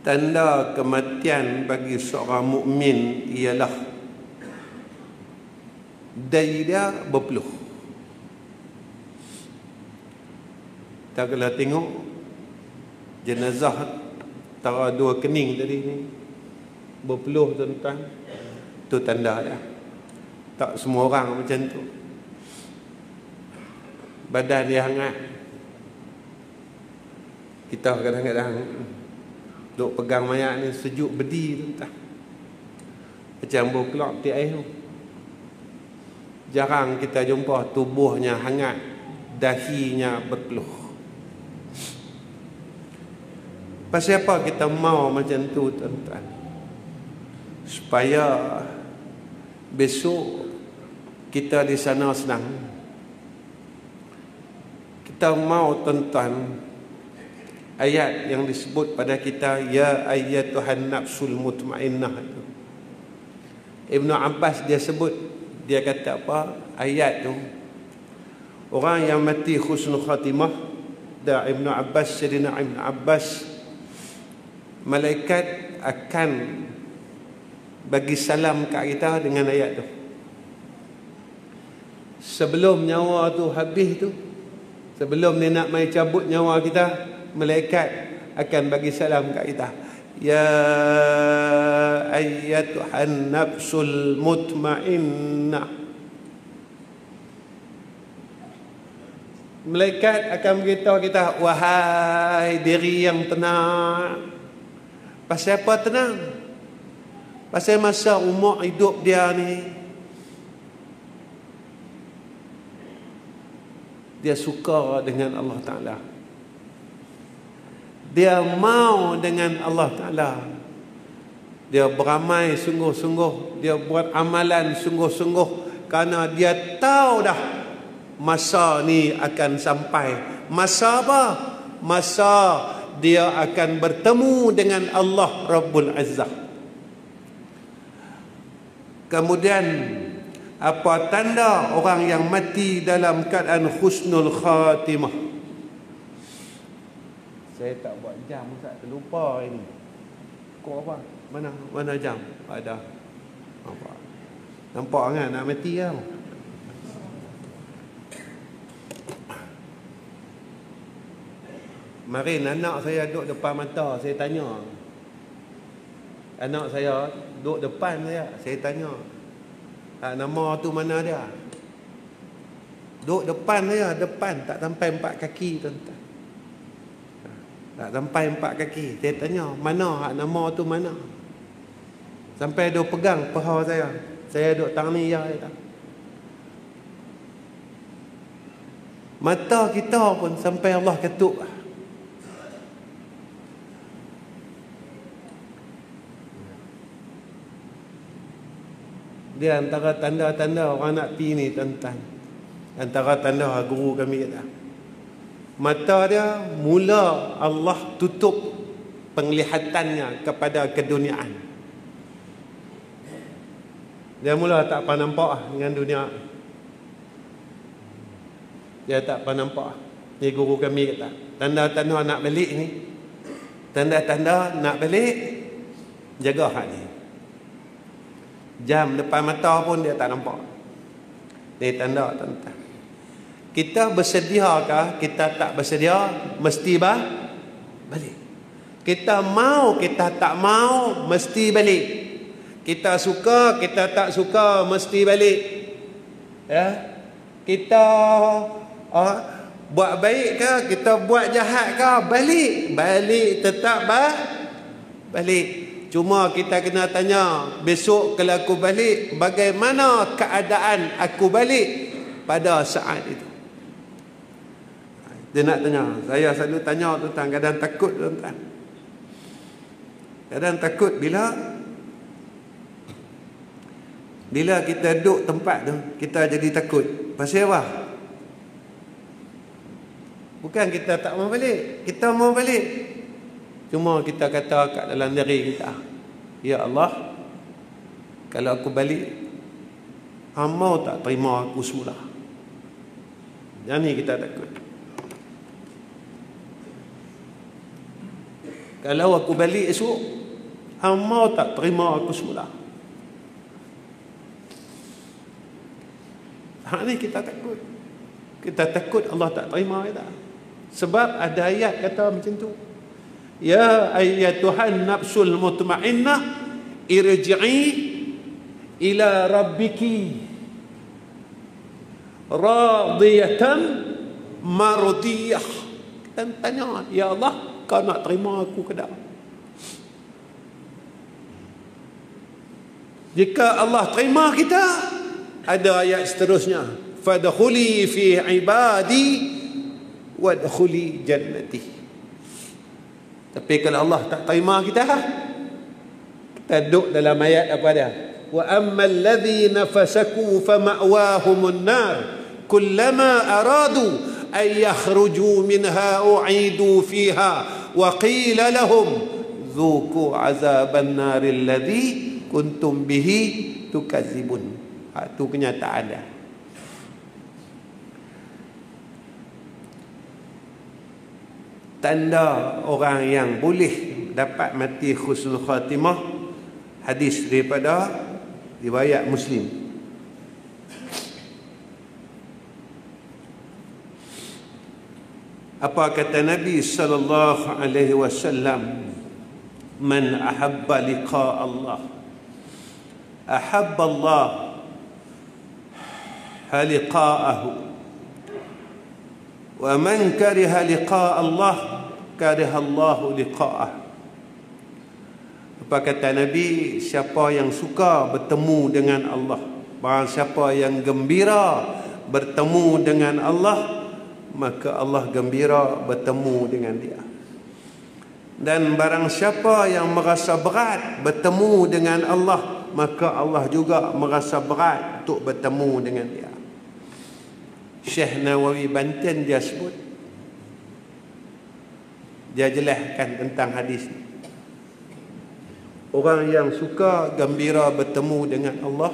tanda kematian bagi seorang mukmin ialah dai dia berpeluh. Kita kalau tengok jenazah antara dua kening tadi ni berpeluh tuan-tuan, tu tanda dia. Tak semua orang macam tu. Badan dia hangat. Kita kadang-kadang duk pegang mayat ni sejuk bedi tuan-tuan. Macam berkelak peti air tu. Jarang kita jumpa tubuhnya hangat, dahinya berpeluh. Pasal apa kita mau macam tu tuan-tuan? Supaya besok kita di sana senang. Kita mau tuan-tuan ayat yang disebut pada kita ya ayyatuhan nafsul mutmainnah. Ibnu Abbas dia sebut, dia kata apa? Ayat tu orang yang mati husnul khatimah Da Ibnu Abbas, Sayyidina Ibnu Abbas, malaikat akan bagi salam kat kita dengan ayat tu. Sebelum nyawa tu habis tu, sebelum dia nak mai cabut nyawa kita, malaikat akan bagi salam kat kita. Ya ayyatuhan nafsul mutmainnah. Malaikat akan beritahu kita, wahai diri yang tenang. Pasal apa tenang? Pasal masa umur hidup dia ni, dia suka dengan Allah Ta'ala. Dia mau dengan Allah Ta'ala. Dia beramai sungguh-sungguh. Dia buat amalan sungguh-sungguh. Kerana dia tahu dah masa ni akan sampai. Masa apa? Masa dia akan bertemu dengan Allah Rabbul Izzah. Kemudian, apa tanda orang yang mati dalam keadaan husnul khatimah? Saya tak buat jam, Ustaz, terlupa ini. Kau apa? Mana jam? Ada. Nampak kan nak mati kan? Kemarin anak saya duduk depan mata, saya tanya. Anak saya duduk depan saya tanya. Nama tu mana dia? Duduk depan saya, depan tak sampai 4 kaki, tuan-tuan. Tak sampai 4 kaki. Saya tanya, mana nama tu mana? Sampai dia pegang paha saya. Saya duduk tangniyah dia. Mata kita pun sampai Allah ketuk. Dia antara tanda-tanda orang nak pi ni, tuan-tuan. Antara tanda guru kami kata, mata dia mula Allah tutup penglihatannya kepada keduniaan. Dia mula tak pernah nampak dengan dunia. Dia tak pernah nampak. Ni guru kami kata, tanda-tanda nak balik ni, tanda-tanda nak balik, jaga hak ni. Jam depan mata pun dia tak nampak. Dia tanda, tuan-tuan. Kita bersediakah? Kita tak bersedia, mesti balik. Kita mau, kita tak mau, mesti balik. Kita suka, kita tak suka, mesti balik. Ya, kita buat baik ke, kita buat jahat ke, balik tetap balik. Cuma kita kena tanya, besok kalau aku balik, bagaimana keadaan aku balik pada saat itu? Dia nak tanya. Saya selalu tanya, tuan-tuan, kadang takut, tuan-tuan. Kadang takut bila kita duduk tempat tu, kita jadi takut. Pasal apa? Bukan kita tak mau balik, kita mau balik. Cuma kita kata kat dalam diri kita, ya Allah, kalau aku balik, Hamba tak terima aku semula. Yang ni kita takut. Kalau aku balik esok, Hamba tak terima aku semula. Hak ni kita takut. Kita takut Allah tak terima kita. Sebab ada ayat kata macam tu. Ya ayyatuhan nafsul mutmainnah irji'i ila rabbiki radiyatan mardiyah. Dan tanya, ya Allah, kau nak terima aku ke tak? Jika Allah terima kita, ada ayat seterusnya, fadkhuli fi ibadi wadkhuli jannati. Tapi kalau Allah tak terima kita, kita duduk dalam ayat apa dia? Wa ammal ladzina fasaku fama'wahumun nar kullama aradu ay yakhruju minha u'idu fiha wa qila lahum dzuqu 'azaban nar alladzi kuntum bihi tukadzibun. Itu kenyataan dia. tanda orang yang boleh dapat mati husnul khatimah, hadis daripada riwayat Muslim. Apa kata Nabi sallallahu alaihi wasallam? Man ahabba liqa Allah, ahabba Allah liqa'ahu, wa man kariha liqa Allah, kariha Allah liqa'ah. Apa kata Nabi? Siapa yang suka bertemu dengan Allah, barang siapa yang gembira bertemu dengan Allah, maka Allah gembira bertemu dengan dia. Dan barang siapa yang merasa berat bertemu dengan Allah, maka Allah juga merasa berat untuk bertemu dengan dia. Syekh Nawawi Banten dia sebut, dia jelaskan tentang hadis ni. Orang yang suka gembira bertemu dengan Allah,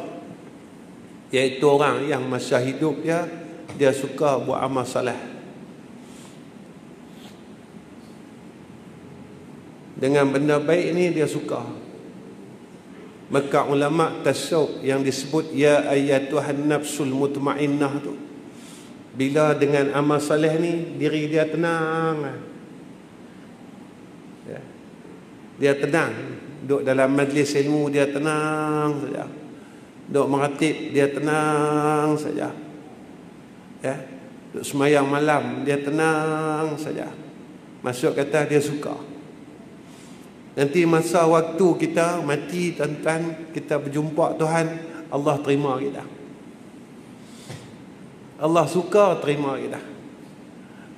iaitu orang yang masa hidup dia suka buat amal salah. Dengan benda baik ni dia suka. Maka ulama tasawuf yang disebut ya ayyatuhan nafsul mutmainnah tu, bila dengan amal soleh ni diri dia tenang. Ya. Dia tenang. Duduk dalam majlis ilmu dia tenang saja. Duduk meratib dia tenang saja. Ya. Duduk semayang malam dia tenang saja. Maksud kata dia suka. Nanti masa waktu kita mati, tuan-tuan, kita berjumpa Tuhan, Allah terima kita. Allah suka terima kita.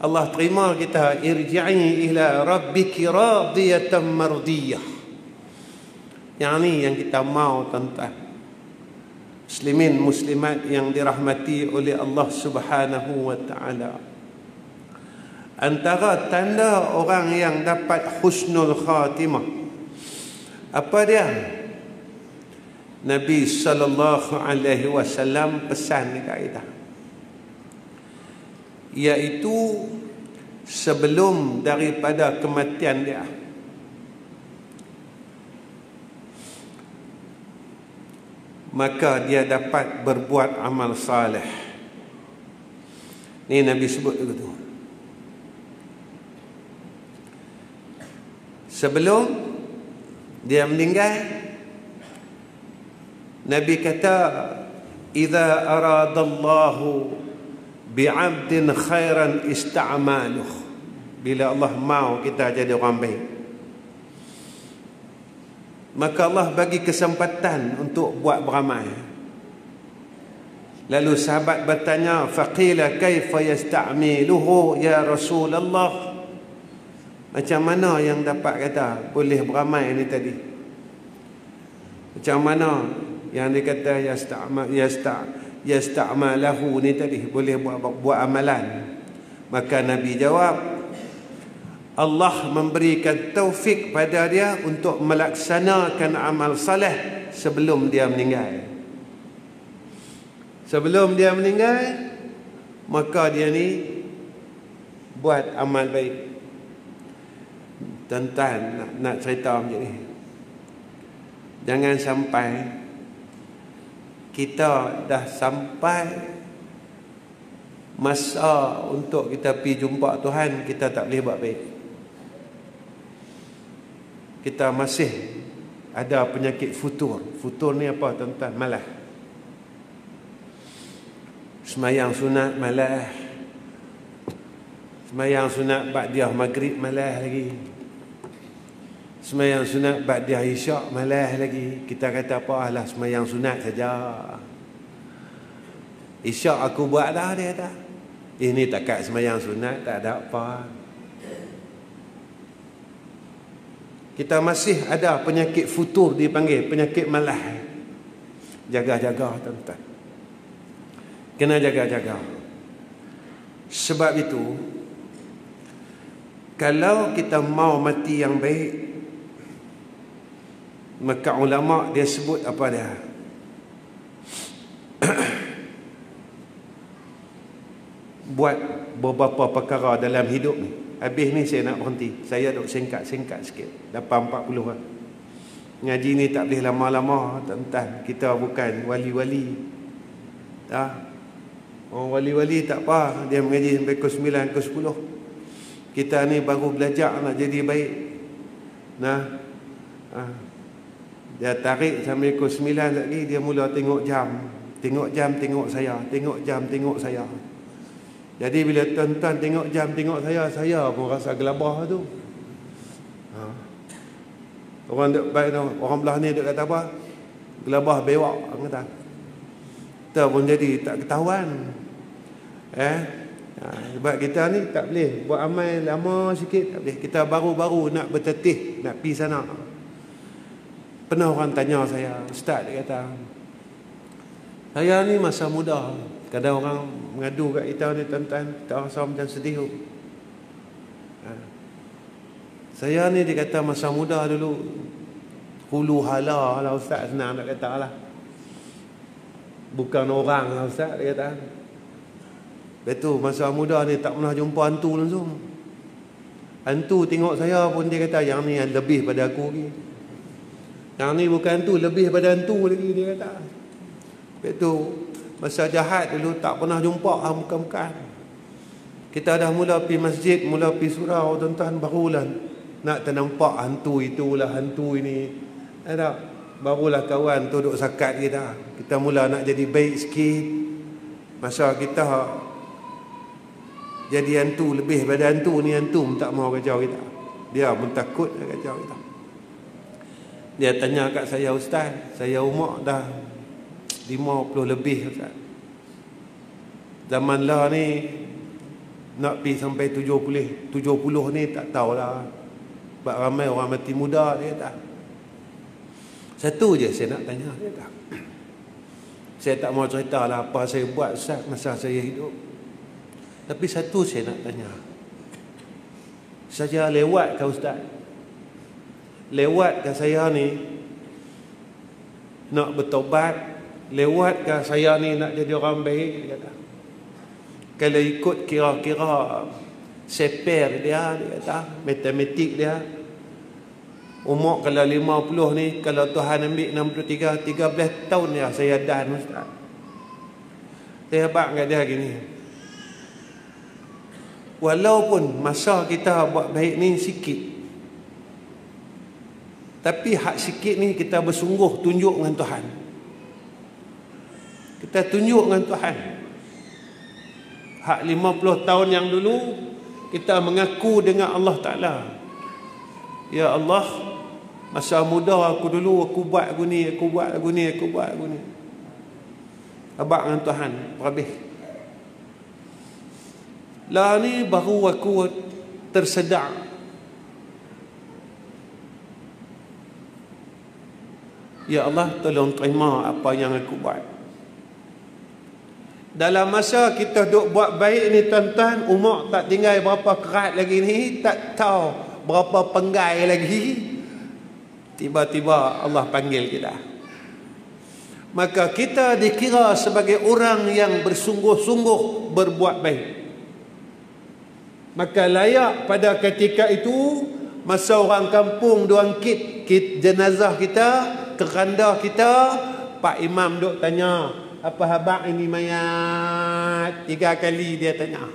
Allah terima kita, irji'i ila rabbiki radiyatan mardiyah. Yang ni yang kita mau, tuan-tuan. Muslimin muslimat yang dirahmati oleh Allah Subhanahu wa taala. Antara tanda orang yang dapat husnul khatimah, apa dia? Nabi sallallahu alaihi wasallam pesan dekat kita, iaitu sebelum daripada kematian dia, maka dia dapat berbuat amal saleh. Ni Nabi sebut begitu. Sebelum dia meninggal, Nabi kata, "Idza aradallahu bi'abdin khairan ista'maluh." Bila Allah mau kita jadi orang baik, maka Allah bagi kesempatan untuk buat beramal. Lalu sahabat bertanya, "Faqila kaifa yasta'miluhu ya Rasulullah?" Macam mana yang dapat kata boleh beramal ni tadi? Macam mana yang dikata yasta'malahu ni tadi, boleh buat amalan? Maka Nabi jawab, Allah memberikan taufik pada dia untuk melaksanakan amal saleh sebelum dia meninggal. Sebelum dia meninggal, maka dia ni buat amal baik. Tuan-tuan, nak cerita macam ni, jangan sampai kita dah sampai masa untuk kita pergi jumpa Tuhan, kita tak boleh buat baik. Kita masih ada penyakit futur. Futur ni apa, tuan-tuan? Malas. Semayang sunat malas. Semayang sunat ba'diyah maghrib malas lagi. Semayang sunat ba'diyah isyak malas lagi. Kita kata apa? Alah, semayang sunat saja. Isyak aku buat dah, dia kata. Ini takat semayang sunat, tak ada apa. Kita masih ada penyakit futur dipanggil, penyakit malas. Jaga-jaga, tuan-tuan. Kena jaga-jaga. Sebab itu, kalau kita mau mati yang baik, maka ulama dia sebut apa dia? Buat beberapa perkara dalam hidup ni. Habis ni saya nak berhenti. Saya duk singkat-singkat sikit. Dapat 40 lah. Ngaji ni tak boleh lama-lama, tuan-tuan. Kita bukan wali-wali. Orang wali-wali tak apa. Dia mengaji sampai ke 9, ke 10. Kita ni baru belajar nak jadi baik. Dia tarik sampai ke 9 lagi. Dia mula tengok jam. Tengok jam, tengok saya. Tengok jam, tengok saya. Jadi bila tuan-tuan tengok jam, tengok saya pun rasa gelabah tu. Orang belah ni duk kata apa? Gelabah bewak, kata. Kita pun jadi tak ketahuan. Sebab kita ni tak boleh buat amal lama sikit, tak boleh. Kita baru-baru nak bertetih, nak pergi sana. Pernah orang tanya saya, ustaz, dia kata, saya ni masa muda. Kadang orang mengadu kat kita ni, tuan-tuan, kita rasa macam sedih. Saya ni dia kata masa muda dulu hulu hala lah ustaz, senang nak kata lah. Bukan orang lah ustaz, dia kata. Betul, masa muda ni tak pernah jumpa hantu langsung. Hantu tengok saya pun dia kata, yang ni yang lebih pada aku lagi. Yang ni bukan hantu, lebih pada hantu lagi, dia kata. Betul. Masa jahat dulu tak pernah jumpa muka-muka. Kita dah mula pergi masjid, mula pergi surau, tuan-tuan, barulah nak ternampak hantu itulah, hantu ini. Ada, barulah kawan tu duk sakat kita. Kita mula nak jadi baik sikit. Masa kita jadi hantu, lebih pada hantu ni, hantu pun tak mau kacau kita. Dia pun takut nak kacau kita. Dia tanya kat saya, ustaz, saya umur dah 50 lebih, ustaz. Zaman lah ni nak pergi sampai 70 ni tak tahulah. Sebab ramai orang mati muda, dia tak. Satu je saya nak tanya, dia tak. Saya tak mau cerita lah apa saya buat, ustaz, masa saya hidup. Tapi satu saya nak tanya. Saja lewat ke ustaz? Lewat ke saya ni nak bertobat? Lewat ke saya ni nak jadi orang baik? Dia kata. Kalau ikut kira-kira seper dia kata, matematik dia, umur kalau 50 ni, kalau Tuhan ambil 63, 13 tahun ya saya dan ustaz. Saya habaq kat dia gini. Walaupun masa kita buat baik ni sikit, tapi hak sikit ni kita bersungguh tunjuk dengan Tuhan. Kita tunjuk dengan Tuhan. Hak 50 tahun yang dulu kita mengaku dengan Allah Ta'ala, ya Allah, masa muda aku dulu aku buat aku ni, aku buat aku ni, aku buat aku ni. Habaq dengan Tuhan, habis. Lah ni baru aku tersedar. Ya Allah, tolong terima apa yang aku buat. Dalam masa kita duk buat baik ni, tuan-tuan, umur tak tinggal berapa kerat lagi ni, tak tahu berapa penggai lagi, tiba-tiba Allah panggil kita. Maka kita dikira sebagai orang yang bersungguh-sungguh berbuat baik. Maka layak pada ketika itu, masa orang kampung diangkit jenazah kita, keranda kita, Pak Imam duk tanya, apa habaq ini mayat? 3 kali dia tanya.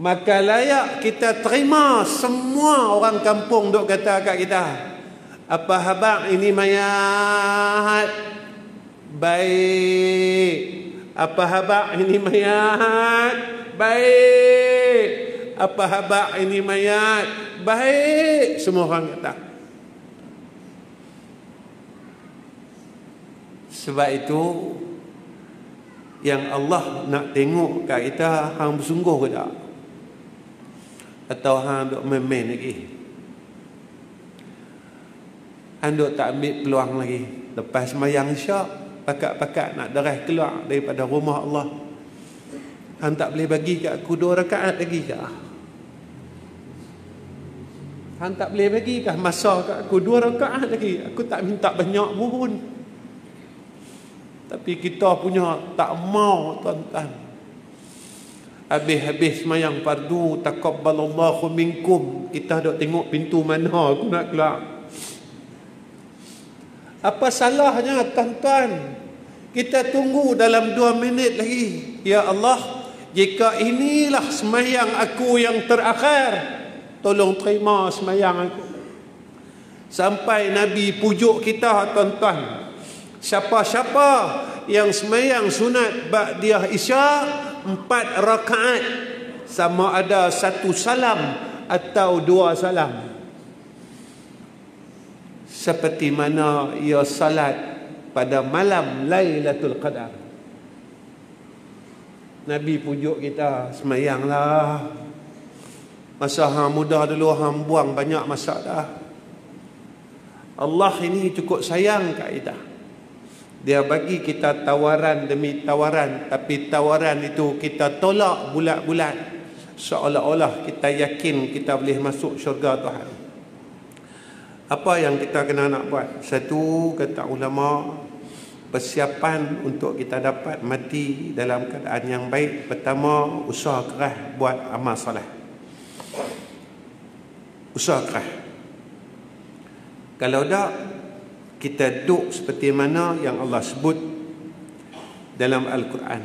Maka layak kita terima semua orang kampung duk kata kat kita, apa habaq ini mayat? Baik. Apa habaq ini mayat? Baik. Apa habaq ini mayat? Baik. Semua orang kata. Sebab itu yang Allah nak tengok kat kita, hang bersungguh ke tak? Atau hang duk main-main lagi? Hang duk tak ambil peluang lagi? Lepas sembahyang isyak, pakat-pakat nak derah keluar daripada rumah Allah, hang tak boleh bagi kat aku 2 rakaat lagi ke? Hang tak boleh bagi kah masa kat aku 2 rakaat lagi? Aku tak minta banyak pun. Tapi kita punya tak mau, tuan-tuan. Habis-habis semayang fardu, taqabbalallahu minkum, kita dok tengok pintu mana aku nak keluar. Apa salahnya tuan-tuan kita tunggu dalam 2 minit lagi? Ya Allah, jika inilah semayang aku yang terakhir, tolong terima semayang aku. Sampai Nabi pujuk kita, tuan-tuan, siapa-siapa yang semayang sunat ba'diyah Isya 4 rakaat, sama ada 1 salam atau 2 salam, seperti mana ia salat pada malam Lailatul Qadar. Nabi pujuk kita, semayanglah. Masa hang muda dulu hang buang banyak masa dah. Allah ini cukup sayang kat kita. Dia bagi kita tawaran demi tawaran, tapi tawaran itu kita tolak bulat-bulat, seolah-olah kita yakin kita boleh masuk syurga Tuhan. Apa yang kita kena nak buat? Satu, kata ulama, persiapan untuk kita dapat mati dalam keadaan yang baik. Pertama, usaha keras buat amal soleh. Usaha keras. Kalau tak, kita duduk seperti mana yang Allah sebut dalam Al-Quran.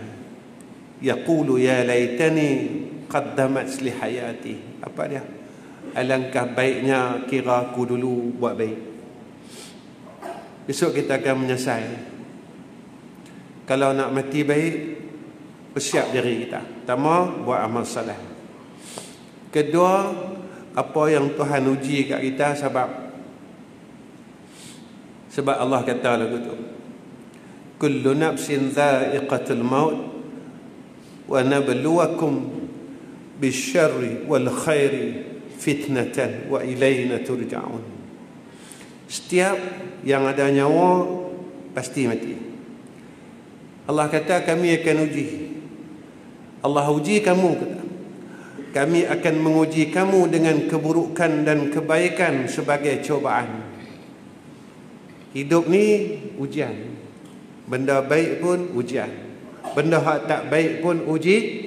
Yaqulu ya laitani qaddamat li hayati. Apa dia? Alangkah baiknya kira aku dulu buat baik. Besok kita akan menyesal. Kalau nak mati baik, persiap diri kita. Pertama, buat amal saleh. Kedua, apa yang Tuhan uji kat kita sebab Allah kata lagu tu, kullu nafsin dha'iqatul maut wa nabluwakum bisyarri wal khairi fitnatan wa ilayna turja'un. Setiap yang ada nyawa pasti mati. Allah kata kami akan uji. Allah uji kamu, kata, kami akan menguji kamu dengan keburukan dan kebaikan sebagai cobaan. Hidup ni ujian. Benda baik pun ujian, benda hak tak baik pun ujian.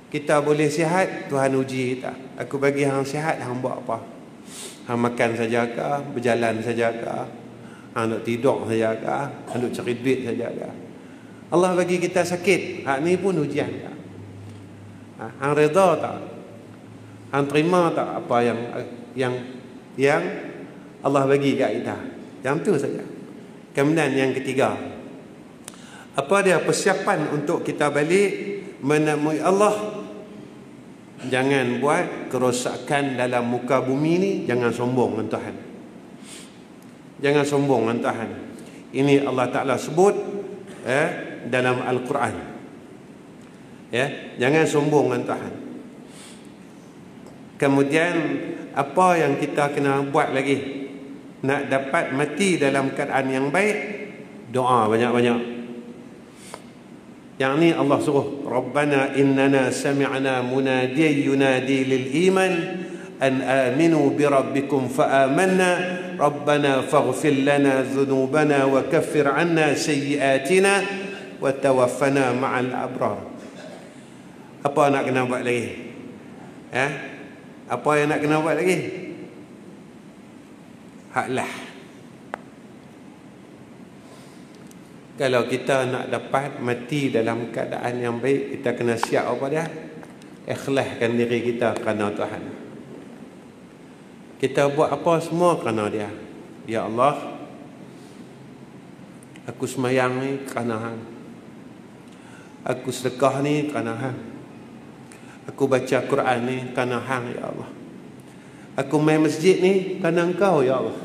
Kita boleh sihat, Tuhan uji kita. Aku bagi hang sihat, hang buat apa? Hang makan saja ke? Berjalan saja ke? Hang nak tidur saja ke? Hang nak cari duit saja ke? Allah bagi kita sakit, hak ni pun ujian tak? Hang reda tak? Hang terima tak apa yang Allah bagi kat kita? Yang tu saja. Kemudian yang ketiga, apa dia persiapan untuk kita balik menemui Allah? Jangan buat kerosakan dalam muka bumi ni. Jangan sombong dengan Tuhan. Jangan sombong dengan Tuhan. Ini Allah Ta'ala sebut dalam Al-Quran. Jangan sombong dengan Tuhan. Kemudian apa yang kita kena buat lagi nak dapat mati dalam keadaan yang baik? Doa banyak-banyak. Yang ni Allah suruh, Rabbana innana sami'na munadiyan yunadi lil iman an aminu bi rabbikum fa amanna Rabbana faghfir lana dhunubana wa kaffir 'anna sayyi'atina wa tawaffana ma'al abrar. Apa nak kena buat lagi? Apa yang nak kena buat lagi? Haklah. Kalau kita nak dapat mati dalam keadaan yang baik, kita kena siap apa dia? Ikhlaskan diri kita kerana Tuhan. Kita buat apa semua kerana dia. Ya Allah, aku semayang ni kerana Hang. Aku sedekah ni kerana Hang. Aku baca Quran ni kerana Hang, ya Allah. Aku main masjid ni kerana Engkau, ya Allah.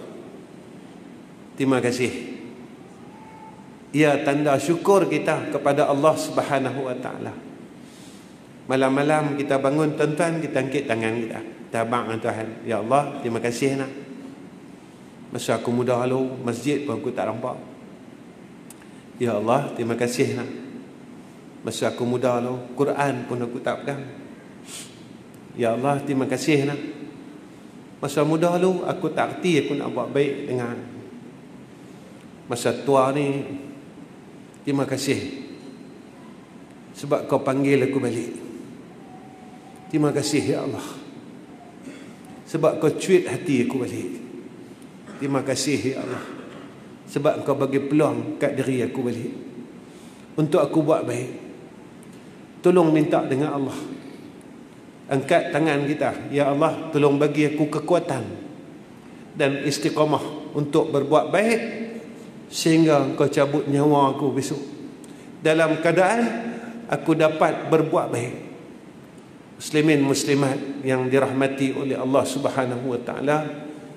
Terima kasih. Ia tanda syukur kita kepada Allah Subhanahu wa taala. Malam-malam kita bangun, tuan-tuan, kita angkat tangan kita. Kita abang dengan Tuhan. Ya Allah, terima kasih nak. Masa aku muda lalu, masjid pun aku tak nampak. Ya Allah, terima kasih nak. Masa aku muda lalu, Quran pun aku tak pegang. Ya Allah, terima kasih nak. Masa muda lalu, aku tak erti aku nak buat baik dengan. Masa tua ni, terima kasih. sebab kau panggil aku balik. Terima kasih ya Allah, sebab kau cuit hati aku balik. Terima kasih ya Allah, sebab kau bagi peluang kat diri aku balik untuk aku buat baik. Tolong minta dengan Allah, angkat tangan kita, ya Allah, tolong bagi aku kekuatan dan istiqamah untuk berbuat baik, sehingga Engkau cabut nyawa aku besok dalam keadaan aku dapat berbuat baik. Muslimin muslimat yang dirahmati oleh Allah Subhanahu wa taala,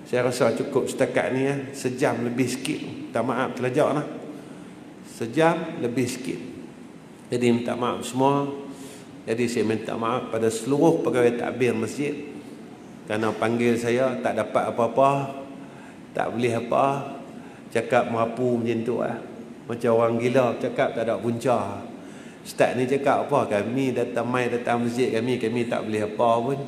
saya rasa cukup setakat ni ya. Sejam lebih sikit, minta maaf terlajak lah. Sejam lebih sikit, jadi minta maaf semua. Jadi saya minta maaf pada seluruh pegawai takbir masjid kerana panggil saya tak dapat apa-apa, tak boleh apa, cakap merapu macam tu lah. Macam orang gila cakap tak ada punca. Ustaz ni cakap apa, kami datang masjid kami tak boleh apa pun.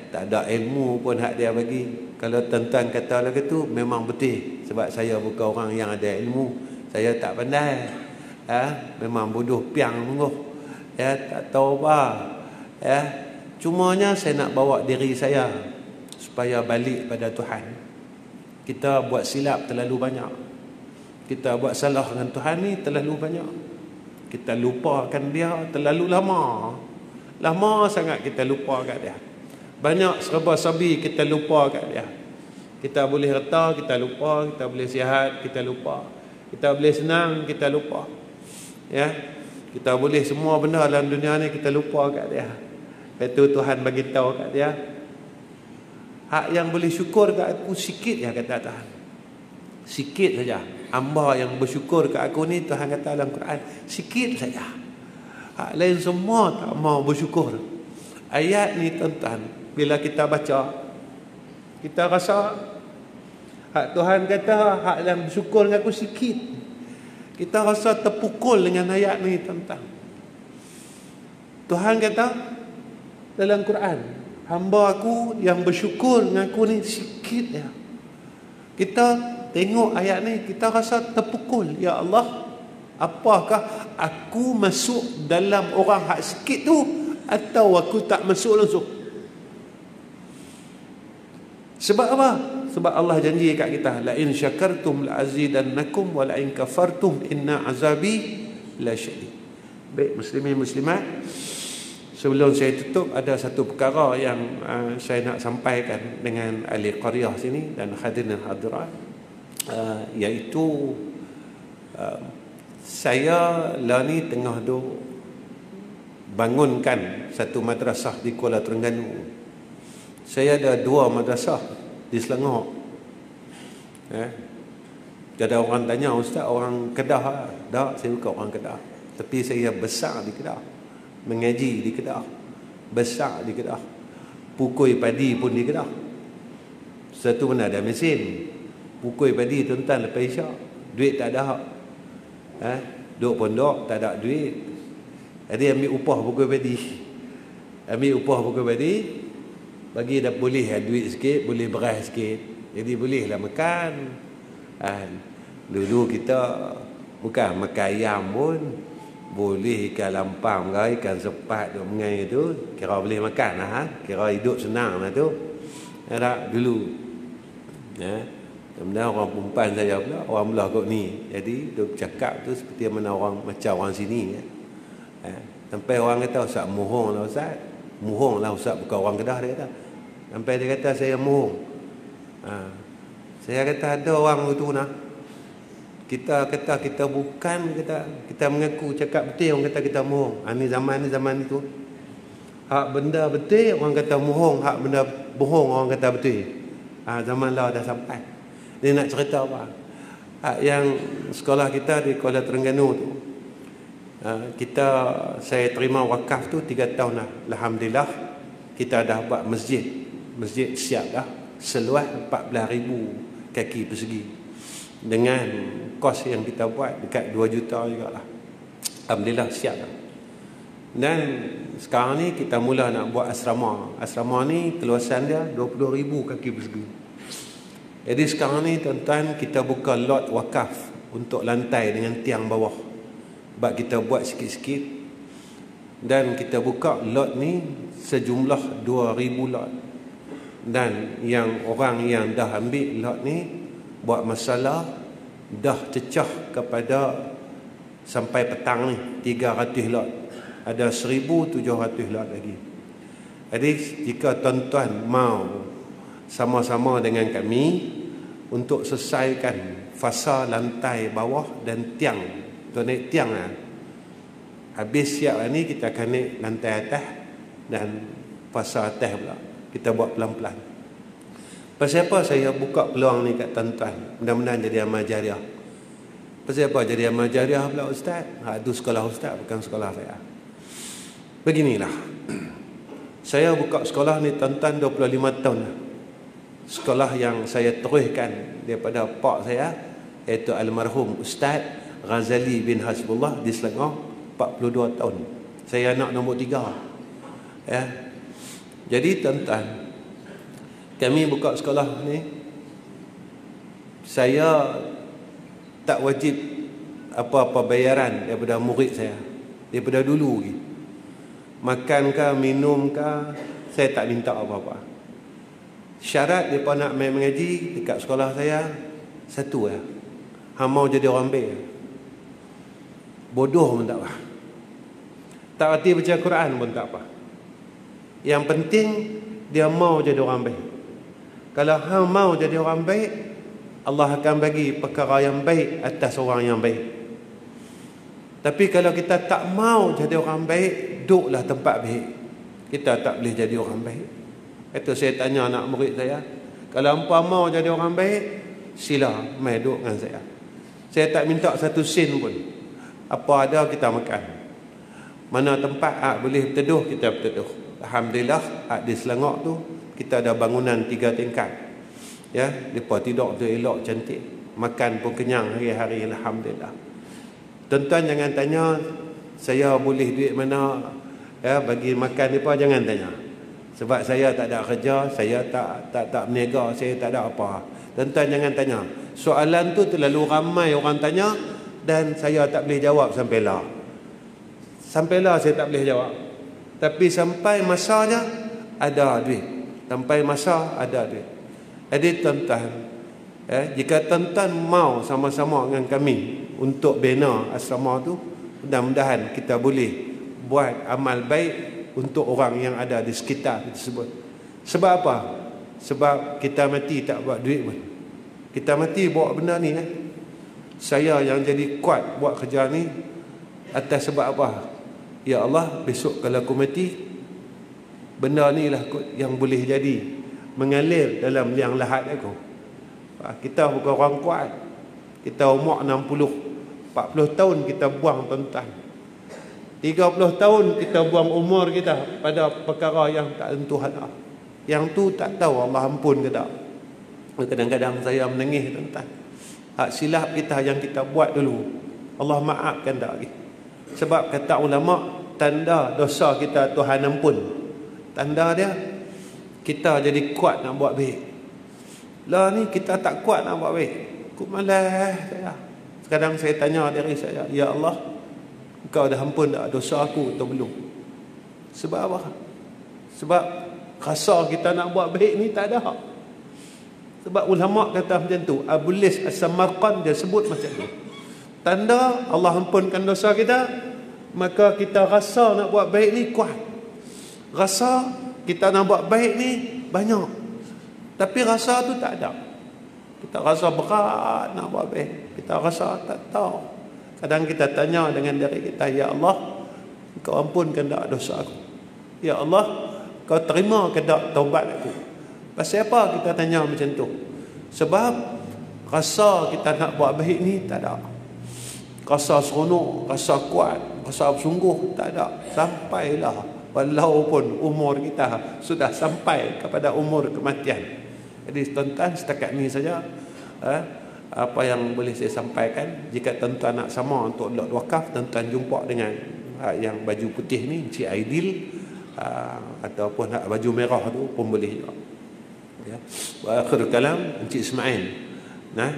Tak ada ilmu pun hak dia bagi. Kalau tuan-tuan kata lagu tu memang betul, sebab saya bukan orang yang ada ilmu. Saya tak pandai. Memang bodoh piang sungguh. Tak tahu apa. Cumanya saya nak bawa diri saya supaya balik pada Tuhan. Kita buat silap terlalu banyak. Kita buat salah dengan Tuhan ni terlalu banyak. Kita lupakan dia terlalu lama. Lama sangat kita lupa kat dia. Banyak serba-serbi kita lupa kat dia. Kita boleh reta, kita lupa. Kita boleh sihat, kita lupa. Kita boleh senang, kita lupa. Kita boleh semua benda dalam dunia ni, kita lupa kat dia. Lepas tu Tuhan bagi tahu kat dia, hak yang boleh syukur kat aku sikit ya, kata Tuhan. Sikit saja. Hamba yang bersyukur kat aku ni, Tuhan kata dalam Quran, sikit saja. Hak lain semua tak mau bersyukur. Ayat ni tuan-tuan, bila kita baca, kita rasa hak Tuhan kata hak yang bersyukur dengan aku sikit. Kita rasa terpukul dengan ayat ni tuan-tuan. Tuhan kata dalam Quran, hamba aku yang bersyukur dengan aku ni sikit ya. Kita tengok ayat ni, kita rasa terpukul. Ya Allah, apakah aku masuk dalam orang hak sikit tu, atau aku tak masuk langsung? Sebab apa? Sebab Allah janji kat kita, la in syakartum la azidannakum wa la in kafartum inna azabi la syadid. Baik muslimin muslimat, sebelum saya tutup, ada satu perkara yang saya nak sampaikan dengan ahli qaryah sini dan hadirin hadirat, iaitu saya lah ni tengah bangunkan satu madrasah di Kuala Terengganu. Saya ada 2 madrasah di Selangor. Ada orang tanya, Ustaz orang Kedah? Tak, saya bukan orang Kedah. Tapi saya besar di Kedah, mengaji di Kedah, besar di Kedah, pukul padi pun di Kedah. Satu mana ada mesin pukul padi tuan-tuan lepas isyak, duit tak ada. Duduk pondok tak ada duit, jadi ambil upah pukul padi. Ambil upah pukul padi, bagi dah boleh duit sikit, boleh beras sikit, jadi bolehlah makan. Dulu kita bukan makan ayam pun, boleh ikan lampam ke ikan sepat duk mengai tu, kira boleh makan lah. Kira hidup senang lah tu. Tak dulu. Kemudian orang perempuan saya pula, orang belah kot ni, jadi duk cakap tu seperti mana orang macam orang sini. Sampai orang kata, Ustaz mohong lah Ustaz. Mohong lah Ustaz, bukan orang Kedah dia kata. Sampai dia kata saya mohong. Saya kata ada orang tu nak. Kita kata kita bukan, kita mengaku cakap betul, orang kata kita mohong. Ni zaman itu. Hak benda betul orang kata mohong, hak benda bohong orang kata betul. Zaman lah dah sampai. Dia nak cerita apa? Hak yang sekolah kita di Kuala Terengganu tu, saya terima wakaf tu 3 tahun lah. Alhamdulillah kita dah buat masjid siap dah, seluas 14,000 kaki persegi, dengan kos yang kita buat dekat 2 juta juga lah. Alhamdulillah siap dah. Dan sekarang ni kita mula nak buat asrama. Asrama ni keluasan dia 20,000 kaki persegi. Jadi sekarang ni tuan-tuan, kita buka lot wakaf untuk lantai dengan tiang bawah. Sebab kita buat sikit-sikit, Dan kita buka lot ni sejumlah 2,000 lot. Dan yang orang yang dah ambil lot ni buat masalah, dah cecah kepada sampai petang ni 300 lot. Ada 1,700 lot lagi. Jadi jika tuan-tuan mau sama-sama dengan kami untuk selesaikan fasa lantai bawah dan tiang, untuk naik tiang lah. Habis siap ni kita akan naik lantai atas dan fasa atas pula. Kita buat pelan-pelan. Pasal apa saya buka peluang ni kat tuan-tuan? Mudah-mudahan jadi amal jariah. Pasal apa jadi amal jariah pula ustaz? Itu sekolah ustaz, bukan sekolah saya. Beginilah. Saya buka sekolah ni tuan-tuan 25 tahun dah. Sekolah yang saya teruskan daripada pak saya, iaitu almarhum Ustaz Ghazali bin Hasbullah di Selangor, 42 tahun. Saya anak nombor 3. Ya. Jadi tuan-tuan, kami buka sekolah ni, saya tak wajib apa-apa bayaran daripada murid saya, daripada dulu lagi. Makan ke, minum ke, saya tak minta apa-apa. Syarat mereka nak main mengaji dekat sekolah saya satu lah. Hang mau jadi orang baik, bodoh pun tak apa, tak erti baca Quran pun tak apa. Yang penting dia mau jadi orang baik. Kalau hang mau jadi orang baik, Allah akan bagi perkara yang baik atas orang yang baik. Tapi kalau kita tak mau jadi orang baik, duduklah tempat baik, kita tak boleh jadi orang baik. Itu saya tanya anak murid saya, kalau hampa mau jadi orang baik, sila mai duduk dengan saya. Saya tak minta satu sen pun. Apa ada kita makan. Mana tempat boleh berteduh, kita berteduh. Alhamdulillah di Selangor tu kita ada bangunan 3 tingkat. Ya, depa tidur tu elok cantik. Makan pun kenyang hari-hari, alhamdulillah. Tuan-tuan jangan tanya saya boleh duit mana ya bagi makan depa, jangan tanya. Sebab saya tak ada kerja, saya tak berniaga, saya tak ada apa. Tuan-tuan jangan tanya. Soalan tu terlalu ramai orang tanya dan saya tak boleh jawab sampailah. Sampailah saya tak boleh jawab. Tapi sampai masanya ada duit. Sampai masa ada duit. Jadi tuan-tuan, jika tuan-tuan mau sama-sama dengan kami untuk bina asrama tu, mudah-mudahan kita boleh buat amal baik untuk orang yang ada di sekitar tersebut. Sebab apa? Sebab kita mati tak buat duit pun. Kita mati bawa benda ni kan. Saya yang jadi kuat buat kerja ni atas sebab apa? Ya Allah, besok kalau aku mati, benda ni lah yang boleh jadi mengalir dalam liang lahat aku. Kita bukan orang kuat. Kita umur 60, 40 tahun kita buang tuan-tuan. 30 tahun kita buang umur kita pada perkara yang tak tentu ada. Yang tu tak tahu Allah ampun ke tak. Kadang-kadang saya menangis tuan-tuan. Hak silap kita yang kita buat dulu, Allah maafkan tak lagi. Sebab kata ulama, tanda dosa kita Tuhan ampun. Tanda dia kita jadi kuat nak buat baik. Lah ni kita tak kuat nak buat baik. Aku malas saya. Kadang saya tanya diri saya, ya Allah, Engkau dah ampun tak dosa aku atau belum? Sebab apa? Sebab rasa kita nak buat baik ni tak ada. Sebab ulama kata macam tu. Abulis As-Samarqand dia sebut macam tu. Tanda Allah ampunkan dosa kita, maka kita rasa nak buat baik ni kuat. Rasa kita nak buat baik ni banyak. Tapi rasa tu tak ada. Kita rasa berat nak buat baik. Kita rasa tak tahu. Kadang kita tanya dengan diri kita, ya Allah, Kau ampunkan tak dosa aku? Ya Allah, Kau terima ke tak taubat aku? Pasal apa kita tanya macam tu? Sebab rasa kita nak buat baik ni tak ada. Rasa seronok, rasa kuat, rasa bersungguh tak ada. Sampailah walaupun umur kita sudah sampai kepada umur kematian. Jadi tuan-tuan, setakat ni saja apa yang boleh saya sampaikan. Jika tuan-tuan nak sama untuk lot wakaf, tuan-tuan jumpa dengan yang baju putih ni, Encik Aidil, ataupun baju merah tu pun boleh juga. Ya. Wa akhir kalam Encik Ismail. Nah,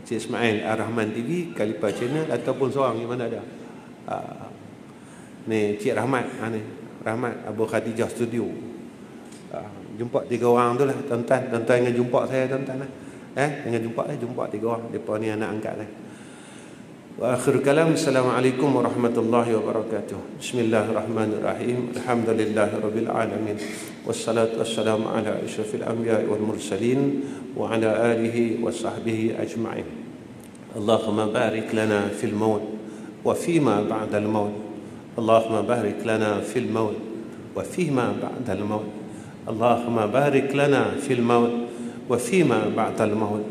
Encik Ismail Ar-Rahman TV, Kalipa Channel, ataupun seorang yang mana ada. Ni Cik Rahmat, ni Rahmat Abu Khadijah Studio. Jumpa 3 orang tu lah tuan-tuan. Tuan-tuan dengan jumpa saya tuan-tuan lah. Dengan jumpa 3 orang. Depa ni anak angkat saya. Wa akhir kalam, assalamualaikum warahmatullahi wabarakatuh. Bismillahirrahmanirrahim. Alhamdulillahirabbil alamin. Wassalatu wassalamu ala asyrafil anbiya'i wal mursalin wa ala alihi wa sahbihi ajma'in. Allahumma barik lana fil maut wa fima ba'dal maut. Allahumma barik lana fil maut wa fima ba'dal maut. Allahumma barik lana fil maut wa fima ba'dal maut.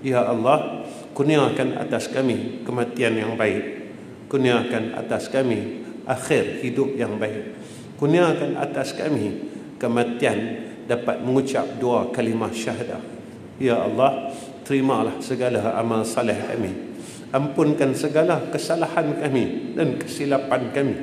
Ya Allah, kurniakan atas kami kematian yang baik. Kurniakan atas kami akhir hidup yang baik. Kurniakan atas kami kematian dapat mengucap 2 kalimah syahadah. Ya Allah, terimalah segala amal saleh kami. Ampunkan segala kesalahan kami dan kesilapan kami.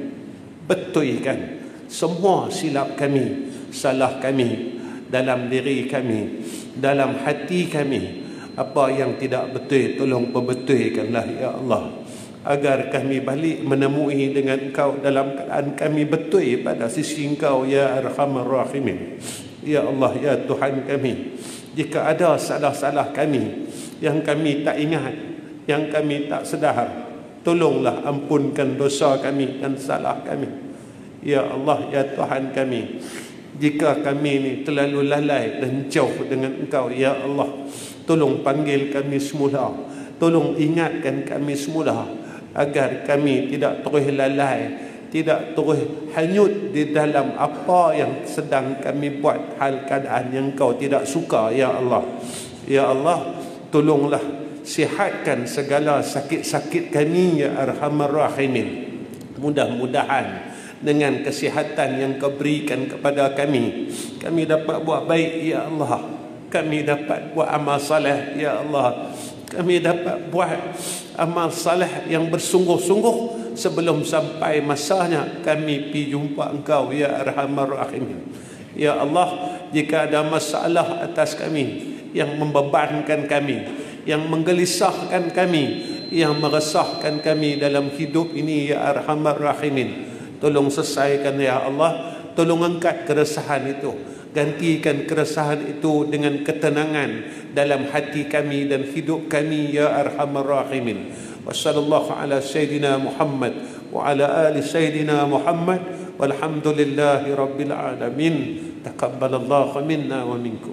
Betulkan semua silap kami, salah kami dalam diri kami, dalam hati kami. Apa yang tidak betul, tolong perbetulkanlah ya Allah, agar kami balik menemui dengan Engkau dalam keadaan kami betul pada sisi Engkau ya Arhamar Rahimin. Ya Allah, ya Tuhan kami, jika ada salah-salah kami yang kami tak ingat, yang kami tak sedar, tolonglah ampunkan dosa kami dan salah kami. Ya Allah, ya Tuhan kami, jika kami ni terlalu lalai dan jauh dengan Engkau ya Allah, tolong panggil kami semula, tolong ingatkan kami semula, agar kami tidak terus lalai, tidak terus hanyut di dalam apa yang sedang kami buat, hal keadaan yang Kau tidak suka ya Allah. Ya Allah, tolonglah sihatkan segala sakit-sakit kami ya Arhamar Rahimin. Mudah-mudahan dengan kesihatan yang Kau berikan kepada kami, kami dapat buat baik ya Allah. Kami dapat buat amal saleh ya Allah. Kami dapat buat amal saleh yang bersungguh-sungguh sebelum sampai masanya kami pergi jumpa Engkau ya Arhamar Rahimin. Ya Allah, jika ada masalah atas kami yang membebankan kami, yang menggelisahkan kami, yang meresahkan kami dalam hidup ini ya Arhamar Rahimin, tolong selesaikan ya Allah. Tolong angkat keresahan itu, gantikan keresahan itu dengan ketenangan dalam hati kami dan hidup kami ya Arhamar Rahimin. Wassallallahu ala sayyidina Muhammad wa ala ali sayyidina Muhammad walhamdulillahi rabbil alamin. Taqabbalallahu minna wa minkum.